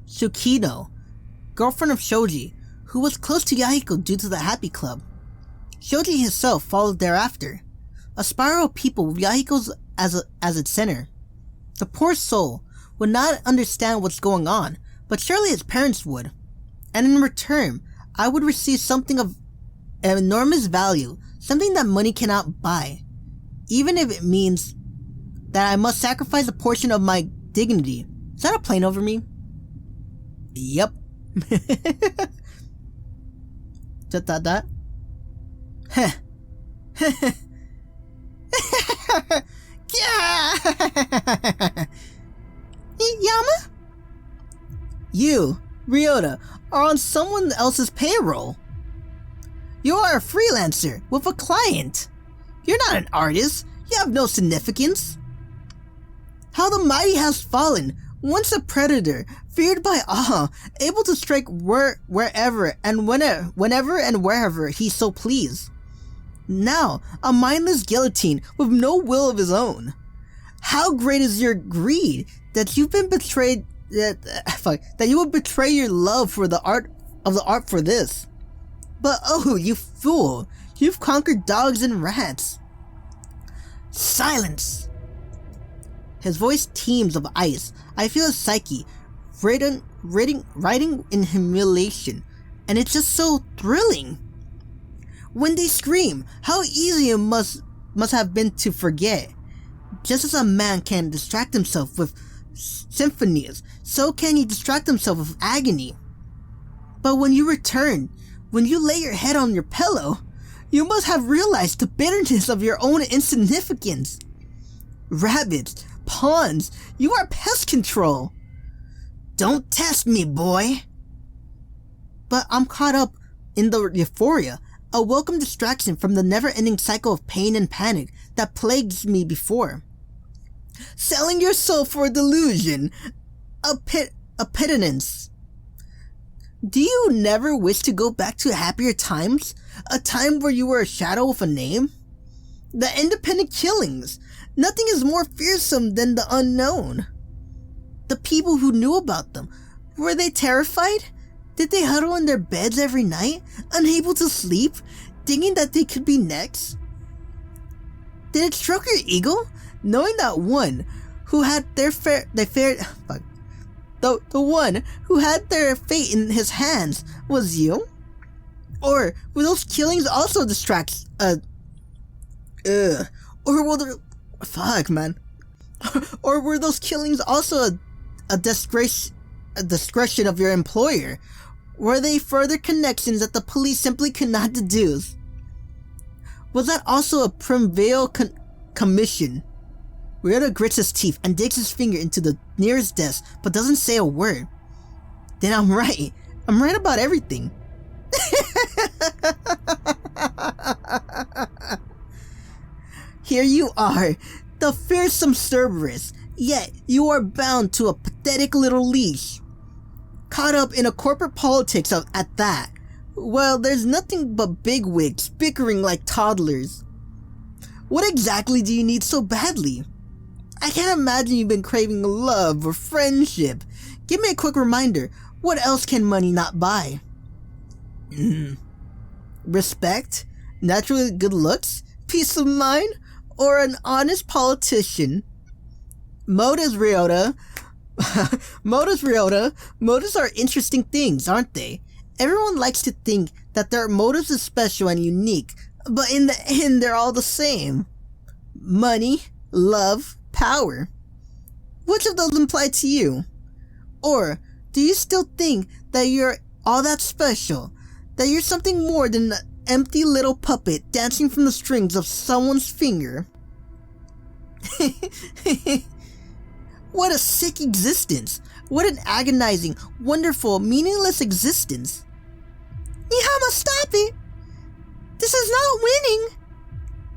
Tsukino, girlfriend of Shoji, who was close to Yahiko due to the Happy Club. Shoji himself followed thereafter, a spiral of people with Yahiko as its center. The poor soul would not understand what's going on, but surely his parents would. And in return, I would receive something of enormous value, something that money cannot buy, even if it means that I must sacrifice a portion of my dignity. Is that a plane over me? Yep. Just that? Heh. Yama? You, Ryota, are on someone else's payroll. You are a freelancer with a client. You're not an artist. You have no significance. How the mighty has fallen, once a predator, feared by all, able to strike wherever and whenever and wherever he so pleased. Now, a mindless guillotine with no will of his own. How great is your greed that you've been betrayed, that you would betray your love for the art for this. But oh, you fool, you've conquered dogs and rats. Silence! His voice teems of ice. I feel his psyche riding in humiliation, and it's just so thrilling. When they scream, how easy it must have been to forget. Just as a man can distract himself with symphonies, so can he distract himself with agony. But when you return, when you lay your head on your pillow, you must have realized the bitterness of your own insignificance. Rabbits, pawns, you are pest control. Don't test me, boy. But I'm caught up in the euphoria, a welcome distraction from the never-ending cycle of pain and panic that plagues me before. Selling your soul for a delusion, a pittance. Do you never wish to go back to happier times? A time where you were a shadow with a name? The independent killings. Nothing is more fearsome than the unknown. The people who knew about them, were they terrified? Did they huddle in their beds every night, unable to sleep, thinking that they could be next? Did it stroke your ego, knowing that one who had the one who had their fate in his hands was you? Or were those killings also or were those killings also a discretion of your employer? Were they further connections that the police simply could not deduce? Was that also a Primvale commission? Ryota grits his teeth and digs his finger into the nearest desk, but doesn't say a word. Then I'm right. I'm right about everything. Here you are, the fearsome Cerberus, yet you are bound to a pathetic little leash. Caught up in a corporate politics at that. Well, there's nothing but bigwigs bickering like toddlers. What exactly do you need so badly? I can't imagine you've been craving love or friendship. Give me a quick reminder. What else can money not buy? Respect? Naturally good looks? Peace of mind? Or an honest politician? Motives, Ryota. Motives are interesting things, aren't they? Everyone likes to think that their motives is special and unique, but in the end, they're all the same. Money, love, power. Which of those apply to you? Or do you still think that you're all that special? That you're something more than an empty little puppet dancing from the strings of someone's finger? What a sick existence. What an agonizing, wonderful, meaningless existence. Yama, stop it! This is not winning!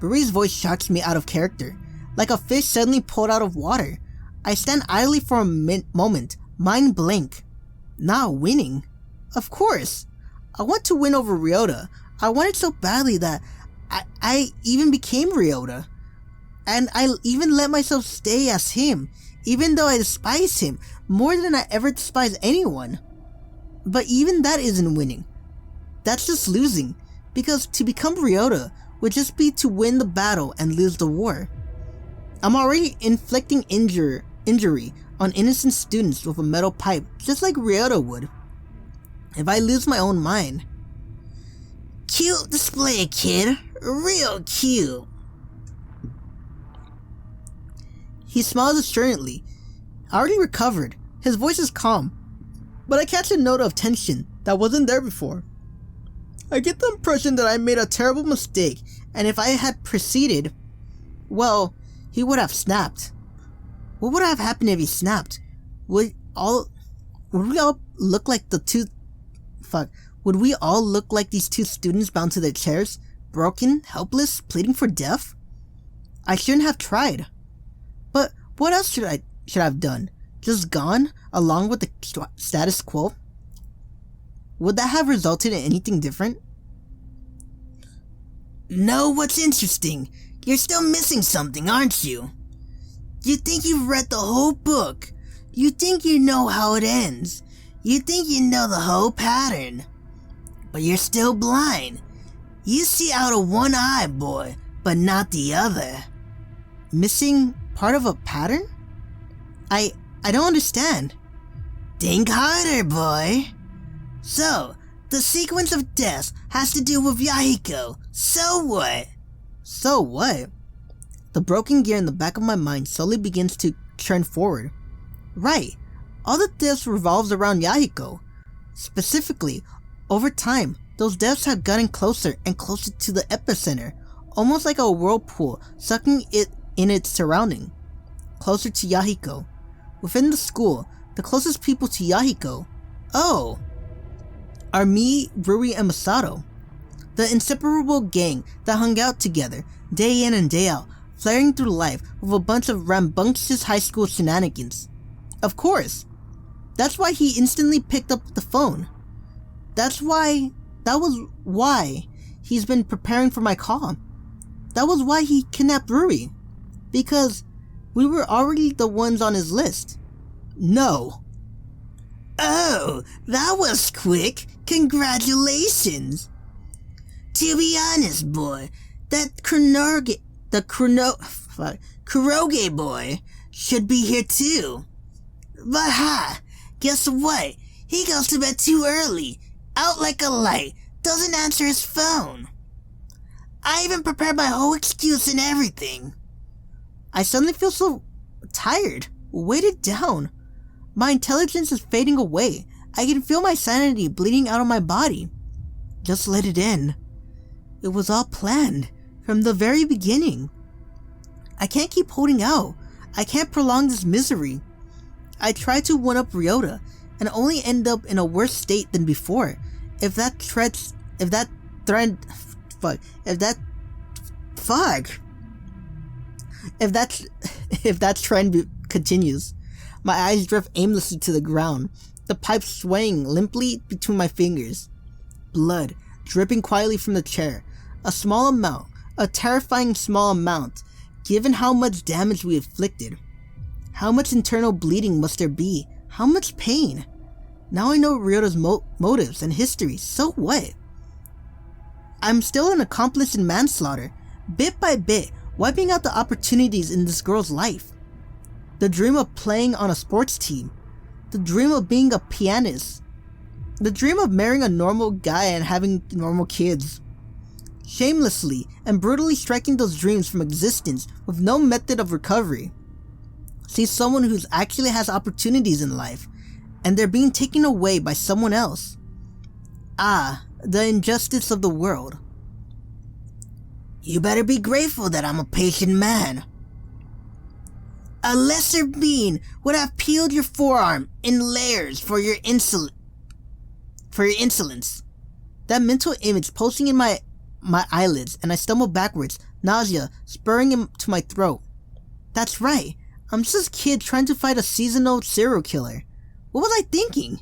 Buri's voice shocks me out of character, like a fish suddenly pulled out of water. I stand idly for a moment, mind blank. Not winning? Of course. I want to win over Ryota. I wanted so badly that I even became Ryota. And I even let myself stay as him, even though I despise him more than I ever despise anyone. But even that isn't winning. That's just losing, because to become Ryota would just be to win the battle and lose the war. I'm already inflicting injury on innocent students with a metal pipe, just like Ryota would. If I lose my own mind. Cute display, kid. Real cute. He smiles assuredly. I already recovered. His voice is calm, but I catch a note of tension that wasn't there before. I get the impression that I made a terrible mistake, and if I had proceeded, well, he would have snapped. What would have happened if he snapped? Would we all look like Would we all look like these two students bound to their chairs, broken, helpless, pleading for death? I shouldn't have tried. But what else should I have done? Just gone along with the status quo? Would that have resulted in anything different? Know what's interesting? You're still missing something, aren't you? You think you've read the whole book. You think you know how it ends. You think you know the whole pattern. But you're still blind. You see out of one eye, boy, but not the other. Missing part of a pattern? I don't understand. Think harder, boy. So, the sequence of deaths has to do with Yahiko. So what? So what? The broken gear in the back of my mind slowly begins to turn forward. Right. All the deaths revolves around Yahiko. Specifically, over time, those deaths have gotten closer and closer to the epicenter, almost like a whirlpool sucking it in its surrounding. Closer to Yahiko. Within the school, the closest people to Yahiko, are me, Rui, and Masato. The inseparable gang that hung out together, day in and day out, flaring through life with a bunch of rambunctious high school shenanigans. Of course. That's why he instantly picked up the phone. That was why he's been preparing for my call. That was why he kidnapped Rui. Because we were already the ones on his list. No. Oh, that was quick. Congratulations. To be honest, boy, that Kuroge boy should be here too. But guess what? He goes to bed too early, out like a light, doesn't answer his phone. I even prepared my whole excuse and everything. I suddenly feel so tired, weighted down. My intelligence is fading away. I can feel my sanity bleeding out of my body. Just let it in. It was all planned, from the very beginning. I can't keep holding out. I can't prolong this misery. I tried to one-up Ryota, and only end up in a worse state than before. If that trend continues. My eyes drift aimlessly to the ground, the pipe swaying limply between my fingers. Blood dripping quietly from the chair. A small amount, a terrifying small amount, given how much damage we inflicted. How much internal bleeding must there be? How much pain? Now I know Ryota's motives and history, so what? I'm still an accomplice in manslaughter, bit by bit, wiping out the opportunities in this girl's life. The dream of playing on a sports team. The dream of being a pianist. The dream of marrying a normal guy and having normal kids. Shamelessly and brutally striking those dreams from existence with no method of recovery. See someone who actually has opportunities in life, and they're being taken away by someone else. The injustice of the world. You better be grateful that I'm a patient man. A lesser being would have peeled your forearm in layers for your insolence. That mental image pulsing in my eyelids, and I stumble backwards, nausea spurring into my throat. That's right. I'm just a kid trying to fight a seasonal serial killer. What was I thinking?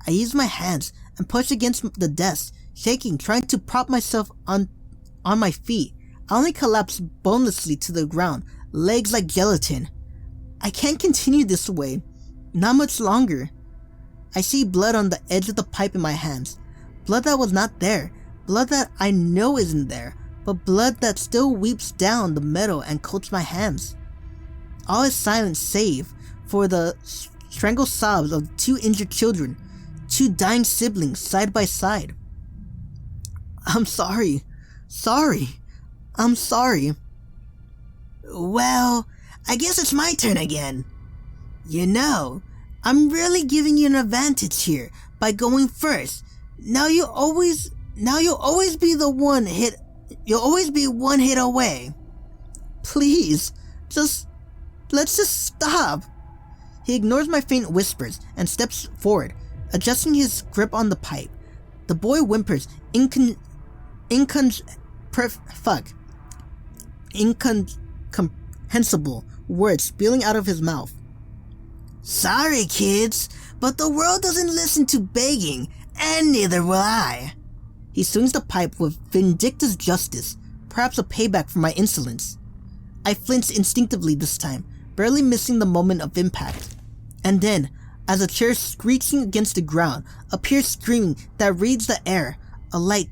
I used my hands and pushed against the desk, shaking, trying to prop myself on my feet. I only collapsed bonelessly to the ground, legs like gelatin. I can't continue this way. Not much longer. I see blood on the edge of the pipe in my hands. Blood that was not there. Blood that I know isn't there. But blood that still weeps down the metal and coats my hands. All is silent save for the strangled sobs of 2 injured children, 2 dying siblings side by side. I'm sorry. I'm sorry. Well, I guess it's my turn again. You know, I'm really giving you an advantage here by going first. Now you'll always be one hit away. Please, let's just stop. He ignores my faint whispers and steps forward, adjusting his grip on the pipe. The boy whimpers incomprehensible words spilling out of his mouth. Sorry, kids, but the world doesn't listen to begging, and neither will I. He swings the pipe with vindictive justice, perhaps a payback for my insolence. I flinch instinctively this time, barely missing the moment of impact. And then, as a chair screeching against the ground appears screaming that reads the air, a light,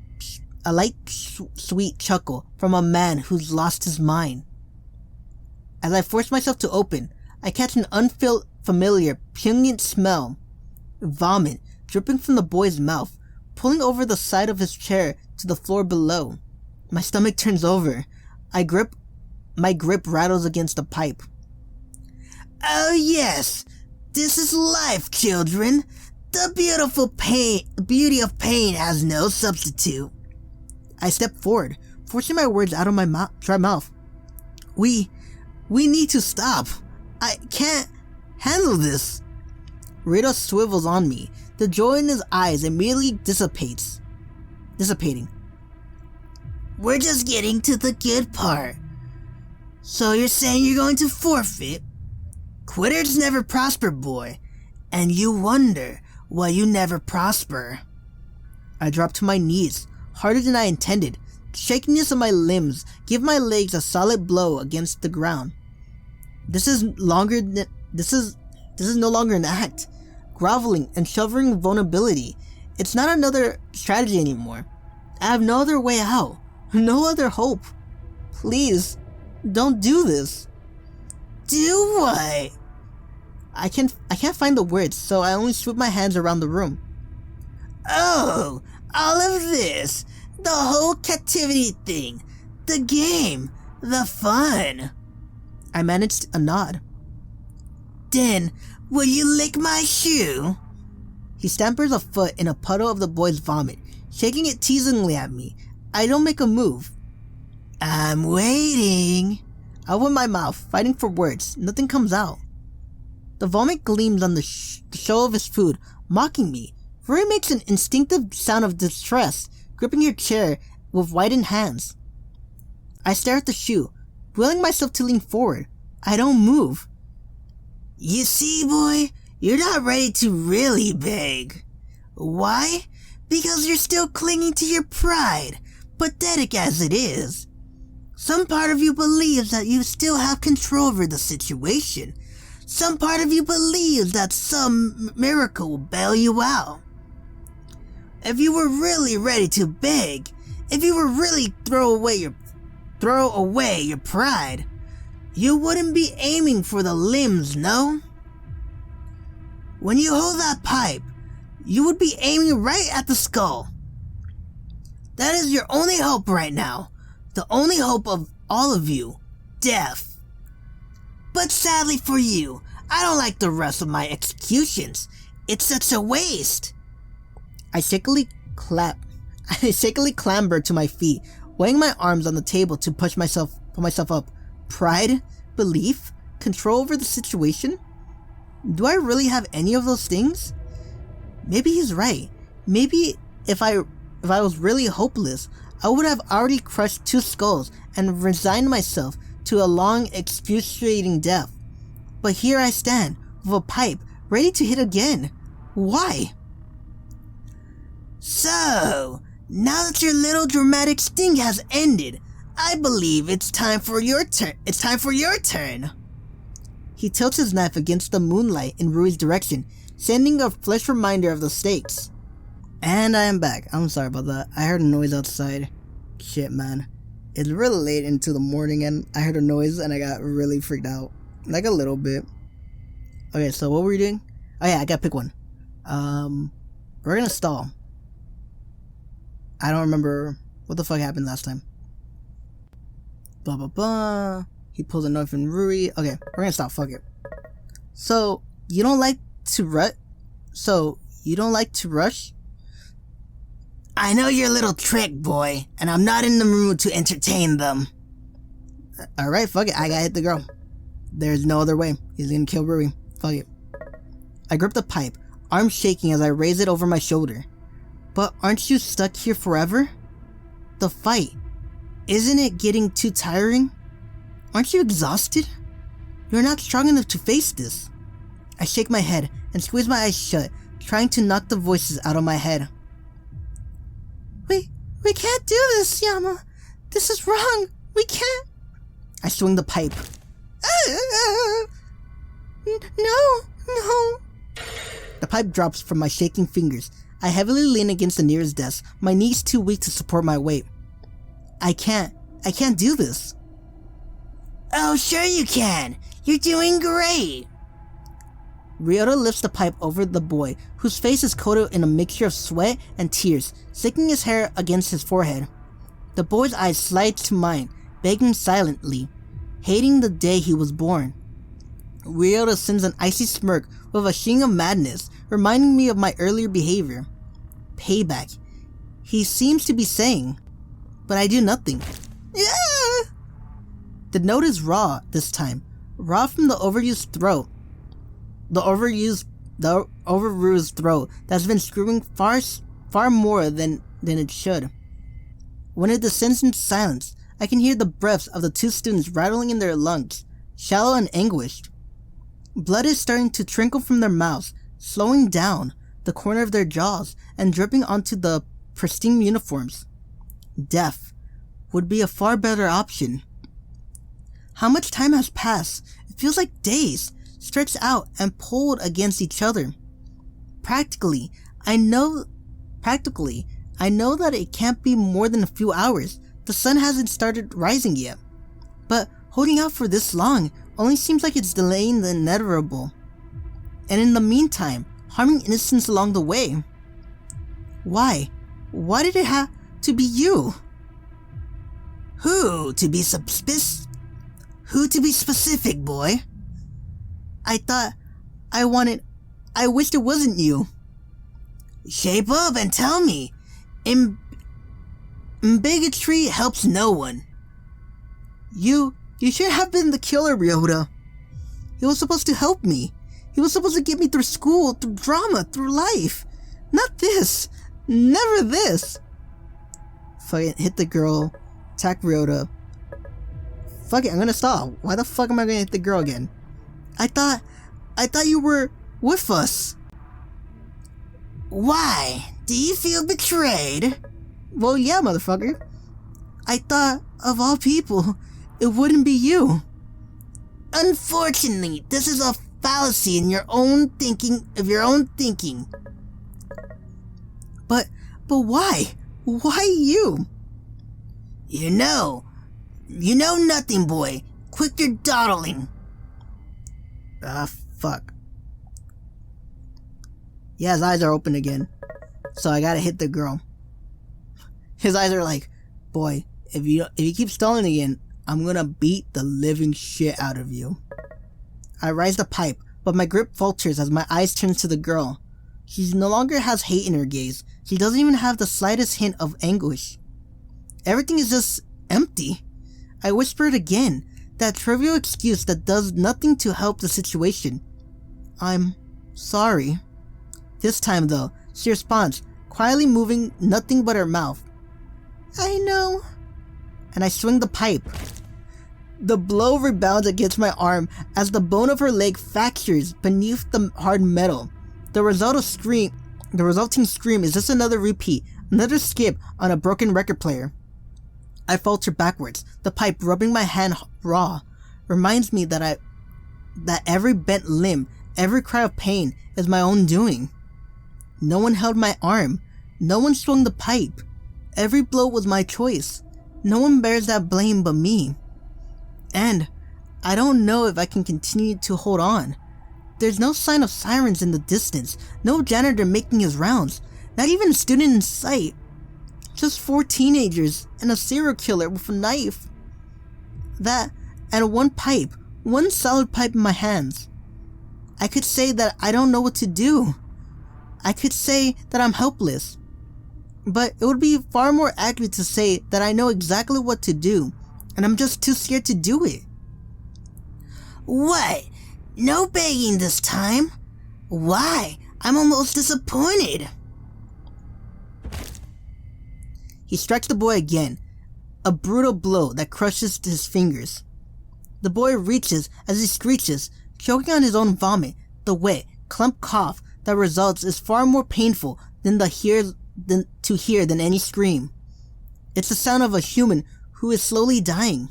sweet chuckle from a man who's lost his mind. As I force myself to open, I catch an unfamiliar, pungent smell. Vomit dripping from the boy's mouth, pulling over the side of his chair to the floor below. My stomach turns over. My grip rattles against the pipe. Oh yes, this is life, children. The beauty of pain has no substitute. I step forward, forcing my words out of my dry mouth. We need to stop. I can't handle this. Rita swivels on me. The joy in his eyes immediately dissipating. We're just getting to the good part. So you're saying you're going to forfeit? Quitters never prosper, boy. And you wonder why you never prosper. I drop to my knees, harder than I intended. The shakiness of my limbs give my legs a solid blow against the ground. This is no longer an act. Groveling and shovering vulnerability. It's not another strategy anymore. I have no other way out. No other hope. Please, don't do this. Do what? I can't find the words, so I only sweep my hands around the room. Oh, all of this. The whole captivity thing. The game. The fun. I managed a nod. Then, will you lick my shoe? He stampers a foot in a puddle of the boy's vomit, shaking it teasingly at me. I don't make a move. I'm waiting. I open my mouth, fighting for words. Nothing comes out. The vomit gleams on the show of his food, mocking me. Rory makes an instinctive sound of distress, gripping her chair with widened hands. I stare at the shoe, willing myself to lean forward. I don't move. You see, boy, you're not ready to really beg. Why? Because you're still clinging to your pride, pathetic as it is. Some part of you believes that you still have control over the situation. Some part of you believes that some miracle will bail you out. If you were really ready to beg, if you were really throw away your pride, you wouldn't be aiming for the limbs, no? When you hold that pipe, you would be aiming right at the skull. That is your only hope right now. The only hope of all of you. Death. But sadly for you, I don't like the rest of my executions. It's such a waste. I shakily clamber to my feet, weighing my arms on the table to pull myself up. Pride? Belief? Control over the situation? Do I really have any of those things? Maybe he's right. Maybe if I was really hopeless, I would have already crushed 2 skulls and resigned myself to a long, excruciating death. But here I stand, with a pipe, ready to hit again. Why? So, now that your little dramatic sting has ended, I believe it's time for your turn. He tilts his knife against the moonlight in Rui's direction, sending a fresh reminder of the stakes. And I am back. I'm sorry about that. I heard a noise outside. Shit, man. It's really late into the morning and I heard a noise and I got really freaked out. Like a little bit. Okay, so what were we doing? Oh yeah, I gotta pick one. We're gonna stall. I don't remember what the fuck happened last time. Blah blah blah. He pulls a knife from Rui. Okay, we're gonna stop. Fuck it. So you don't like to rush? I know your little trick, boy, and I'm not in the mood to entertain them. Alright, fuck it. I gotta hit the girl. There's no other way. He's gonna kill Rui. Fuck it. I grip the pipe, arm shaking as I raise it over my shoulder. But aren't you stuck here forever? The fight, isn't it getting too tiring? Aren't you exhausted? You're not strong enough to face this. I shake my head and squeeze my eyes shut, trying to knock the voices out of my head. We can't do this, Yama. This is wrong. We can't. I swing the pipe. No. The pipe drops from my shaking fingers. I heavily lean against the nearest desk, my knees too weak to support my weight. I can't do this. Oh, sure you can. You're doing great. Ryota lifts the pipe over the boy, whose face is coated in a mixture of sweat and tears, sticking his hair against his forehead. The boy's eyes slide to mine, begging silently, hating the day he was born. Ryota sends an icy smirk with a sheen of madness, reminding me of my earlier behavior. Payback, he seems to be saying, but I do nothing. The note is raw this time, raw from the overused throat. The overused throat that's been screaming far more than it should. When it descends into silence, I can hear the breaths of the two students rattling in their lungs, shallow and anguished. Blood is starting to trickle from their mouths, slowing down the corner of their jaws and dripping onto the pristine uniforms. Death would be a far better option. How much time has passed? It feels like days, stretched out and pulled against each other. Practically, I know that it can't be more than a few hours. The sun hasn't started rising yet. But holding out for this long only seems like it's delaying the inevitable. And in the meantime, harming innocents along the way. Why? Why did it have to be you? Who to be specific, boy? I wished it wasn't you. Shape up and tell me. Bigotry helps no one. You should have been the killer, Ryota. He was supposed to help me. He was supposed to get me through school, through drama, through life. Not this. Never this. Fucking hit the girl. Attack Ryota. Fuck it, I'm gonna stop. Why the fuck am I gonna hit the girl again? I thought you were with us. Why? Do you feel betrayed? Well, yeah, motherfucker. I thought, of all people, it wouldn't be you. Unfortunately, this is a fallacy in your own thinking. But why? Why you? You know nothing, boy. Quit your dawdling. Fuck. Yeah, his eyes are open again. So I gotta hit the girl. His eyes are like, boy, if you keep stalling again, I'm gonna beat the living shit out of you. I rise the pipe, but my grip falters as my eyes turn to the girl. She no longer has hate in her gaze. She doesn't even have the slightest hint of anguish. Everything is just empty. I whisper it again, that trivial excuse that does nothing to help the situation. I'm sorry. This time though, she responds, quietly moving nothing but her mouth. I know. And I swing the pipe. The blow rebounds against my arm as the bone of her leg fractures beneath the hard metal. The resulting scream is just another repeat, another skip on a broken record player. I falter backwards, the pipe rubbing my hand raw, reminds me that every bent limb, every cry of pain is my own doing. No one held my arm, no one swung the pipe. Every blow was my choice. No one bears that blame but me. And I don't know if I can continue to hold on. there's no sign of sirens in the distance, no janitor making his rounds, not even a student in sight. Just 4 teenagers and a serial killer with a knife. That, and one solid pipe in my hands. I could say that I don't know what to do. I could say that I'm helpless. But it would be far more accurate to say that I know exactly what to do, and I'm just too scared to do it. What? No begging this time? Why? I'm almost disappointed. He strikes the boy again, a brutal blow that crushes his fingers. The boy reaches as he screeches, choking on his own vomit. The wet, clump cough that results is far more painful to hear than any scream. It's the sound of a human who is slowly dying.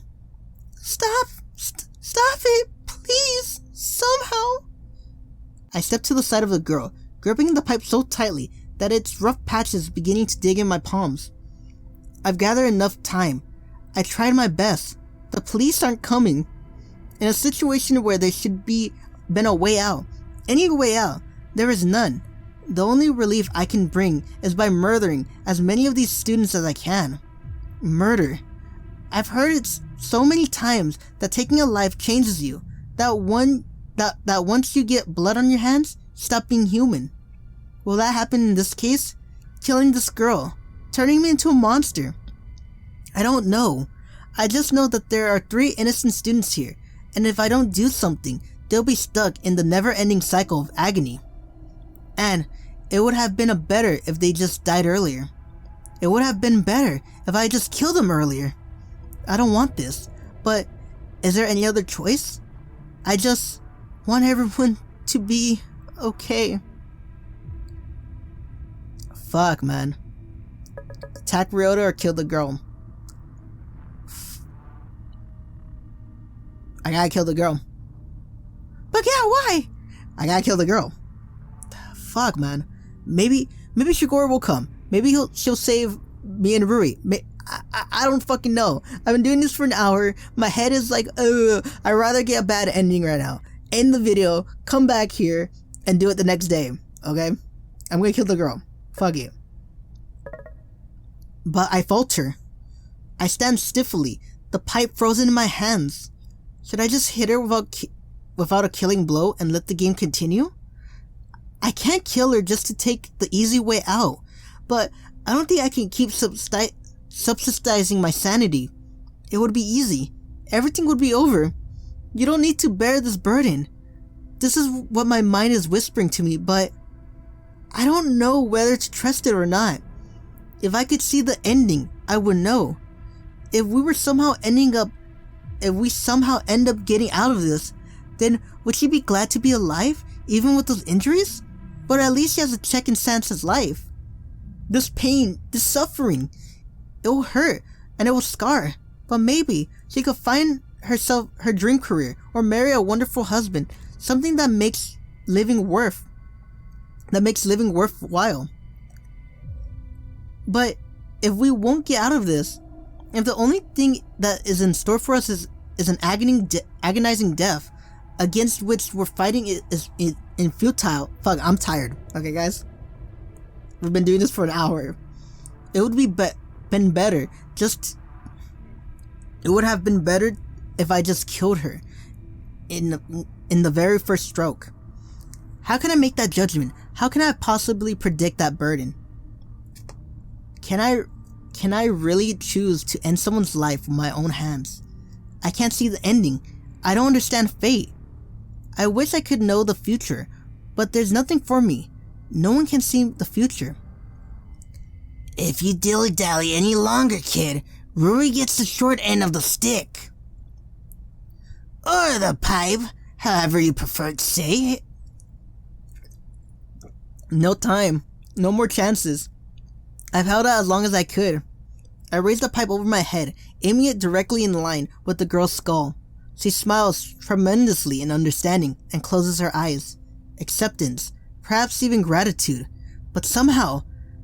Stop it, please, somehow. I step to the side of the girl, gripping the pipe so tightly that its rough patches beginning to dig in my palms. I've gathered enough time. I tried my best. The police aren't coming. In a situation where there should been a way out, any way out, there is none. The only relief I can bring is by murdering as many of these students as I can. Murder. I've heard it so many times that taking a life changes you. That once you get blood on your hands, you stop being human. Will that happen in this case? Killing this girl, turning me into a monster. I don't know. I just know that there are 3 innocent students here, and if I don't do something, they'll be stuck in the never-ending cycle of agony. And it would have been better if they just died earlier. It would have been better if I just killed them earlier. I don't want this, but is there any other choice? I just want everyone to be okay. Fuck, man. Attack Ryota or kill the girl? I gotta kill the girl. But yeah, why? I gotta kill the girl. Fuck, man. Maybe Shigoro will come. Maybe she'll save me and Rui. I don't fucking know. I've been doing this for an hour. My head is like, I'd rather get a bad ending right now. End the video, come back here, and do it the next day. Okay? I'm gonna kill the girl. Fuck you. But I falter. I stand stiffly, the pipe frozen in my hands. Should I just hit her without a killing blow and let the game continue? I can't kill her just to take the easy way out, but I don't think I can keep subsisting my sanity. It would be easy. Everything would be over. You don't need to bear this burden. This is what my mind is whispering to me, but I don't know whether to trust it or not. If I could see the ending, I would know. If we somehow end up getting out of this, then would she be glad to be alive, even with those injuries? But at least she has a check in Sansa's life. This pain, this suffering, it will hurt and it will scar. But maybe she could find herself her dream career or marry a wonderful husband, something that makes living worthwhile. But if we won't get out of this, if the only thing that is in store for us is an agonizing death against which we're fighting is futile. Fuck, I'm tired. Okay, guys? We've been doing this for an hour. It would been better it would have been better if I just killed her in the very first stroke. How can I make that judgment? How can I possibly predict that burden? Can I really choose to end someone's life with my own hands? I can't see the ending. I don't understand fate. I wish I could know the future, but there's nothing for me. No one can see the future. If you dilly-dally any longer, kid, Rui gets the short end of the stick. Or the pipe, however you prefer to say it. No time. No more chances. I've held out as long as I could. I raised the pipe over my head, aiming it directly in line with the girl's skull. She smiles tremendously in understanding and closes her eyes. Acceptance, perhaps even gratitude. But somehow,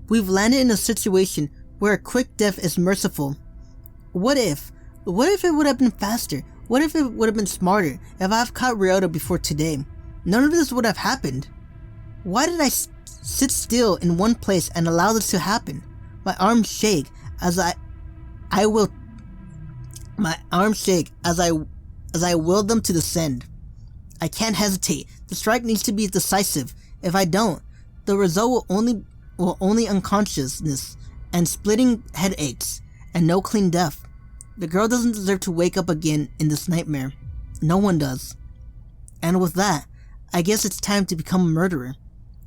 we've landed in a situation where a quick death is merciful. What if it would have been faster? What if it would have been smarter if I've caught Ryota before today? none of this would have happened. Why did I sit still in one place and allow this to happen? My arms shake as I will them to descend. I can't hesitate. The strike needs to be decisive. If I don't, the result will only unconsciousness and splitting headaches and no clean death. The girl doesn't deserve to wake up again in this nightmare. No one does. And with that, I guess it's time to become a murderer.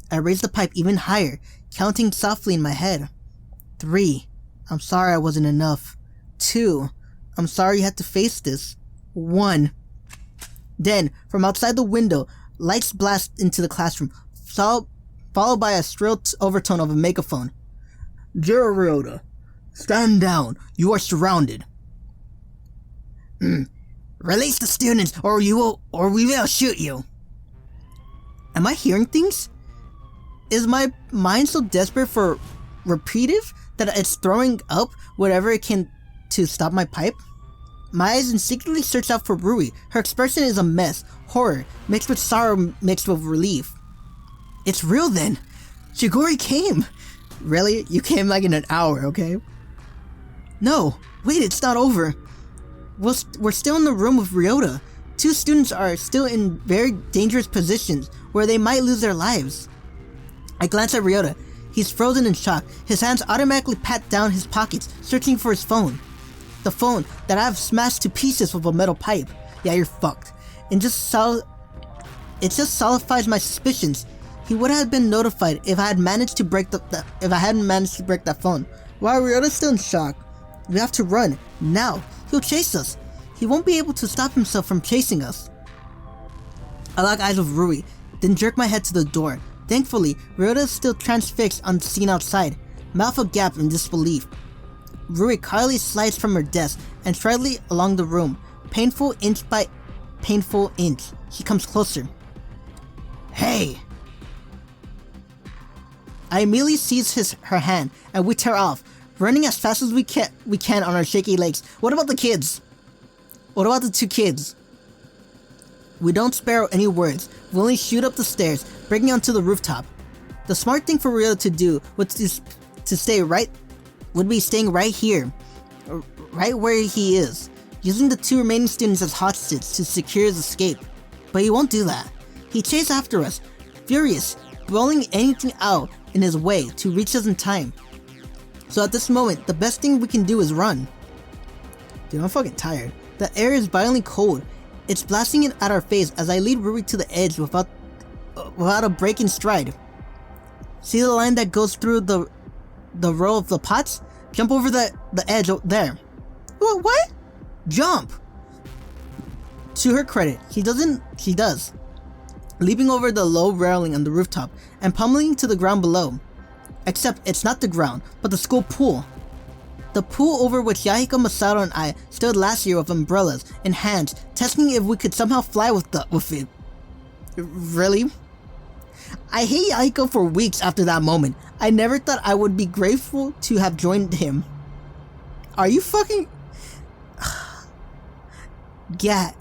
I raise the pipe even higher, counting softly in my head. 3. I'm sorry I wasn't enough. 2. I'm sorry you had to face this. 1. Then, from outside the window, lights blast into the classroom, followed by a shrill overtone of a megaphone. "Dear Ryota, stand down. You are surrounded." "Release the students, or we will shoot you." Am I hearing things? Is my mind so desperate for repetitive that it's throwing up whatever it can to stop my pipe? My eyes instinctively search out for Rui. Her expression is a mess, horror, mixed with sorrow, mixed with relief. It's real then. Shigori came. Really? You came like in an hour, okay? No, wait, it's not over. We're still in the room with Ryota. 2 students are still in very dangerous positions where they might lose their lives. I glance at Ryota. He's frozen in shock. His hands automatically pat down his pockets, searching for his phone. The phone that I've smashed to pieces with a metal pipe. Yeah, you're fucked. It just solidifies my suspicions. He would have been notified if I hadn't managed to break that phone. While Ryota's still in shock, we have to run now. He'll chase us. He won't be able to stop himself from chasing us. I lock eyes with Rui, then jerk my head to the door. Thankfully, Ryota is still transfixed on the scene outside, mouth agape in disbelief. Rui calmly slides from her desk and shyly along the room, painful inch by painful inch. She comes closer. "Hey!" I immediately seize her hand and we tear off, running as fast as we can on our shaky legs. What about the kids? What about the 2 kids? We don't spare any words. We only shoot up the stairs, breaking onto the rooftop. The smart thing for Ryota to do would be staying right here, right where he is, using the 2 remaining students as hostages to secure his escape. But he won't do that. He chases after us, furious, rolling anything out in his way to reach us in time. So at this moment, the best thing we can do is run. Dude, I'm fucking tired. The air is violently cold. It's blasting in at our face as I lead Rui to the edge without a break in stride. See the line that goes through the row of the pots? Jump over the edge there. What? Jump! To her credit, she does. Leaping over the low railing on the rooftop and pummeling to the ground below. Except it's not the ground, but the school pool. The pool over which Yahiko, Masato, and I stood last year with umbrellas in hands, testing if we could somehow fly with it. Really? I hate Yahiko for weeks after that moment. I never thought I would be grateful to have joined him. Are you fucking... Gat,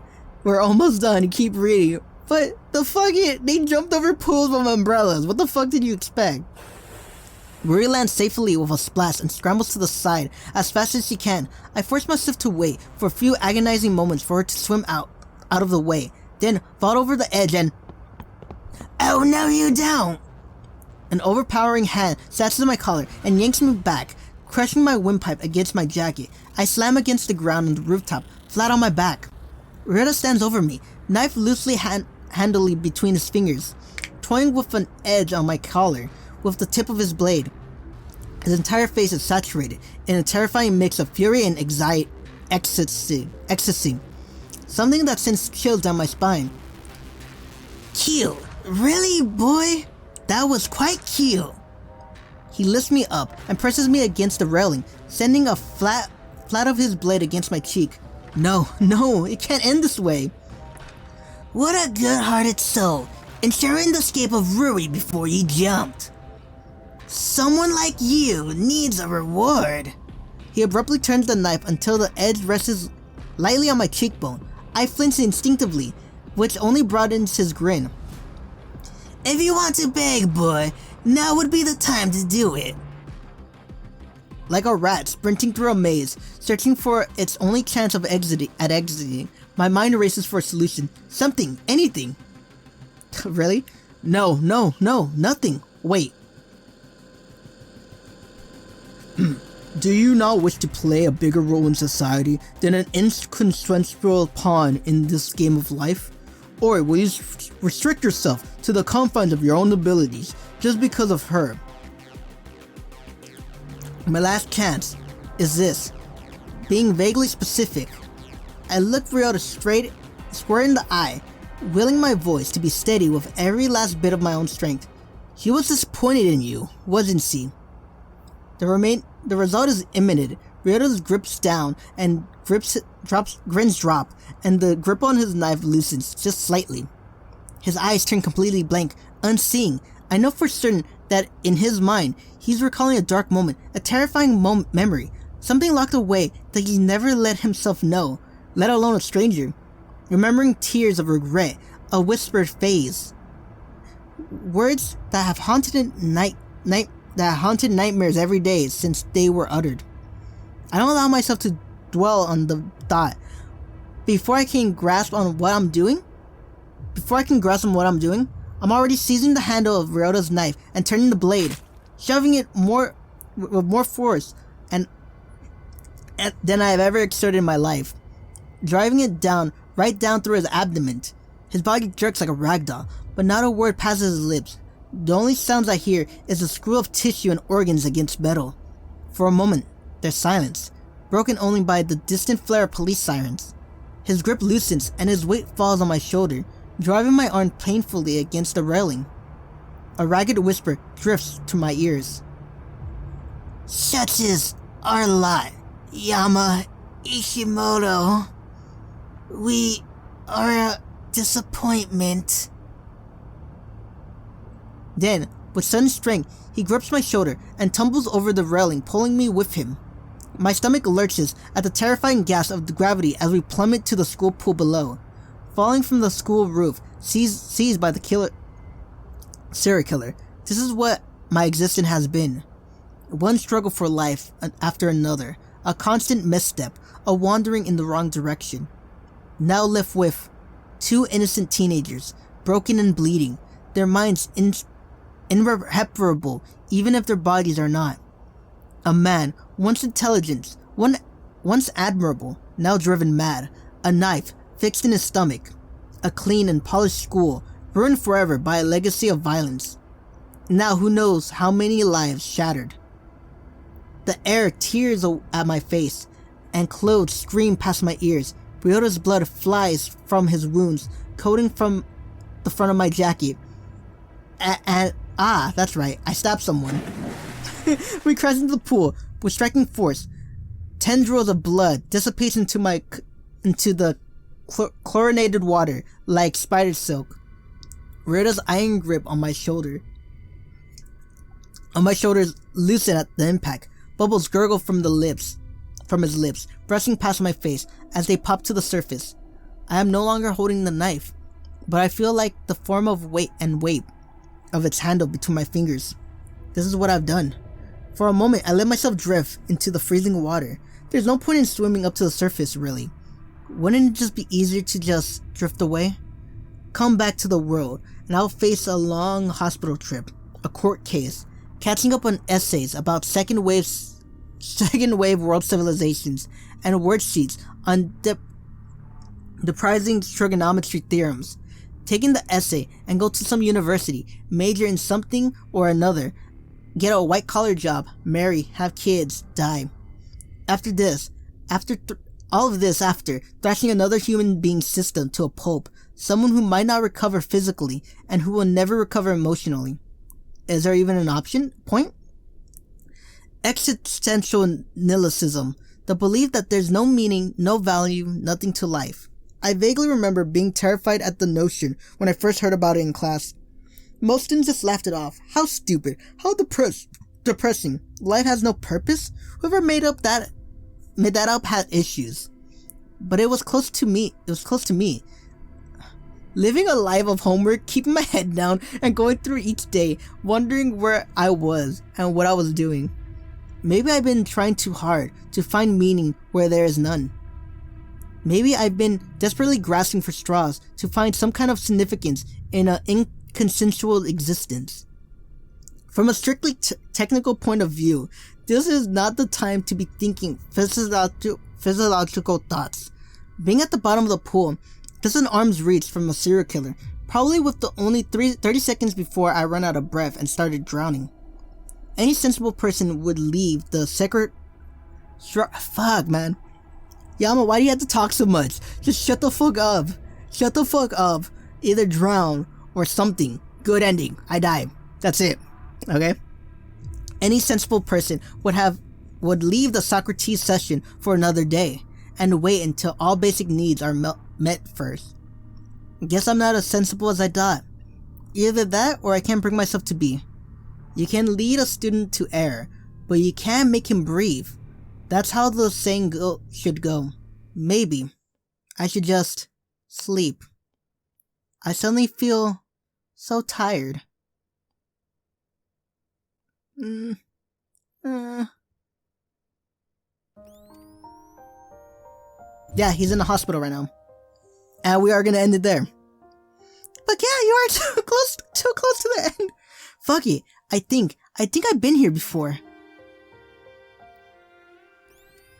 we're almost done, keep reading. But they jumped over pools with umbrellas. What the fuck did you expect? Rui lands safely with a splash and scrambles to the side as fast as she can. I force myself to wait for a few agonizing moments for her to swim out of the way, then fall over the edge and... Oh, no you don't! An overpowering hand snatches my collar and yanks me back, crushing my windpipe against my jacket. I slam against the ground on the rooftop, flat on my back. Ryota stands over me, knife loosely handily between his fingers, toying with an edge on my collar with the tip of his blade. His entire face is saturated in a terrifying mix of fury and ecstasy. Something that sends chills down my spine. Cute. Really, boy? That was quite cute. He lifts me up and presses me against the railing, sending a flat of his blade against my cheek. No, it can't end this way. What a good-hearted soul, ensuring the escape of Rui before you jumped. Someone like you needs a reward. He abruptly turns the knife until the edge rests lightly on my cheekbone. I flinch instinctively, which only broadens his grin. If you want to beg, boy, now would be the time to do it. Like a rat sprinting through a maze, searching for its only chance of exiting, my mind races for a solution. Something, anything. Really? No, nothing. Wait. Do you not wish to play a bigger role in society than an inconsequential pawn in this game of life? Or will you restrict yourself to the confines of your own abilities just because of her? My last chance is this. Being vaguely specific, I looked Ryota square in the eye, willing my voice to be steady with every last bit of my own strength. He was disappointed in you, wasn't he? The result is imminent. Ryota's grips down and grins drop, and the grip on his knife loosens just slightly. His eyes turn completely blank, unseeing. I know for certain that in his mind, he's recalling a dark moment, a terrifying memory, something locked away that he never let himself know, let alone a stranger. Remembering tears of regret, a whispered phase. Words that have haunted nightmares every day since they were uttered. I don't allow myself to dwell on the thought. Before I can grasp on what I'm doing, I'm already seizing the handle of Ryota's knife and turning the blade, shoving it with more force than I have ever exerted in my life, driving it right down through his abdomen. His body jerks like a ragdoll, but not a word passes his lips. The only sounds I hear is the screw of tissue and organs against metal. For a moment, there's silence, broken only by the distant flare of police sirens. His grip loosens and his weight falls on my shoulder, driving my arm painfully against the railing. A ragged whisper drifts to my ears. Such is our lot, Yama Ishimoto. We are a disappointment. Then, with sudden strength, he grips my shoulder and tumbles over the railing, pulling me with him. My stomach lurches at the terrifying gasp of the gravity as we plummet to the school pool below. Falling from the school roof, seized by the serial killer. This is what my existence has been. One struggle for life after another, a constant misstep, a wandering in the wrong direction. Now left with two innocent teenagers, broken and bleeding, their minds irreparable, even if their bodies are not. A man, once intelligent, once admirable, now driven mad, a knife fixed in his stomach, a clean and polished school, ruined forever by a legacy of violence. Now who knows how many lives shattered. The air tears at my face, and clothes scream past my ears. Ryota's blood flies from his wounds, coating from the front of my jacket. That's right, I stabbed someone. We crash into the pool with striking force. Tendrils of blood dissipate into the chlorinated water like spider silk. Ryota's iron grip on my shoulders loosen at the impact. Bubbles gurgle from his lips, brushing past my face as they pop to the surface. I am no longer holding the knife, but I feel like the form of weight of its handle between my fingers. This is what I've done. For a moment, I let myself drift into the freezing water. There's no point in swimming up to the surface, really. Wouldn't it just be easier to just drift away? Come back to the world, and I'll face a long hospital trip, a court case, catching up on essays about second wave world civilizations, and worksheets on depressing trigonometry theorems. Taking the essay and go to some university, major in something or another, get a white-collar job, marry, have kids, die. After thrashing another human being system to a pulp, someone who might not recover physically and who will never recover emotionally. Is there even an option? Point? Existential nihilism, the belief that there's no meaning, no value, nothing to life. I vaguely remember being terrified at the notion when I first heard about it in class. Most students just laughed it off. How stupid. How depressing. Life has no purpose? Whoever made that up had issues. But it was close to me. living a life of homework, keeping my head down, and going through each day, wondering where I was and what I was doing. Maybe I've been trying too hard to find meaning where there is none. Maybe I've been desperately grasping for straws to find some kind of significance in an inconsensual existence. From a strictly technical point of view, this is not the time to be thinking physiological thoughts. Being at the bottom of the pool, just an arm's reach from a serial killer, probably with the only 30 seconds before I run out of breath and started drowning. Any sensible person would leave the sacred... Fuck, man. Yama, why do you have to talk so much? Just shut the fuck up. Shut the fuck up. Either drown or something. Good ending. I died. That's it. Okay? Any sensible person would leave the Socrates session for another day and wait until all basic needs are met first. Guess I'm not as sensible as I thought. Either that or I can't bring myself to be. You can lead a student to error, but you can't make him breathe. That's how the saying should go. Maybe I should just sleep. I suddenly feel so tired. Yeah, he's in the hospital right now. And we are gonna end it there. But yeah, you are too close to the end. Fuck it. I think I've been here before.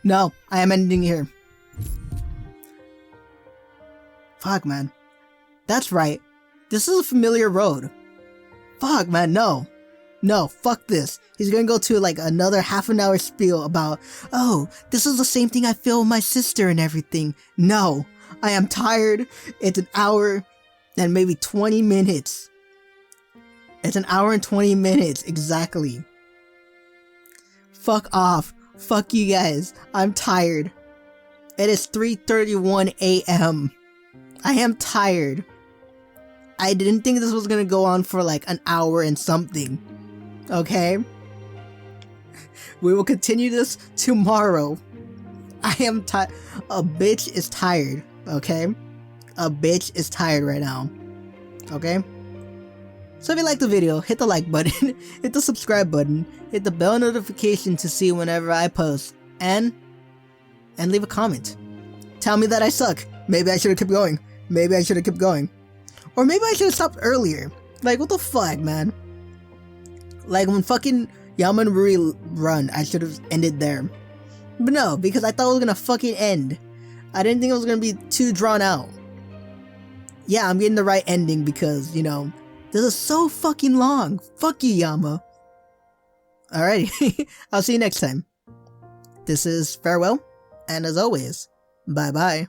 No, I am ending here. Fuck, man. That's right. This is a familiar road. Fuck, man, no. No, fuck this. He's gonna go to like another half an hour spiel about, oh, this is the same thing I feel with my sister and everything. No, I am tired. It's an hour and maybe 20 minutes. It's an hour and 20 minutes, exactly. Fuck off. Fuck you guys. I'm tired. It is 3:31 a.m. I am tired. I didn't think this was gonna go on for like an hour and something. Okay? We will continue this tomorrow. I am tired. A bitch is tired. Okay? A bitch is tired right now. Okay? So if you liked the video, hit the like button, hit the subscribe button, hit the bell notification to see whenever I post, and leave a comment. Tell me that I suck. Maybe I should have kept going. Maybe I should have kept going. Or maybe I should have stopped earlier. Like, what the fuck, man? Like, when fucking Yama and Rui run, I should have ended there. But no, because I thought it was gonna fucking end. I didn't think it was gonna be too drawn out. Yeah, I'm getting the right ending because, you know, this is so fucking long. Fuck you, Yama. Alrighty, I'll see you next time. This is farewell, and as always, bye bye.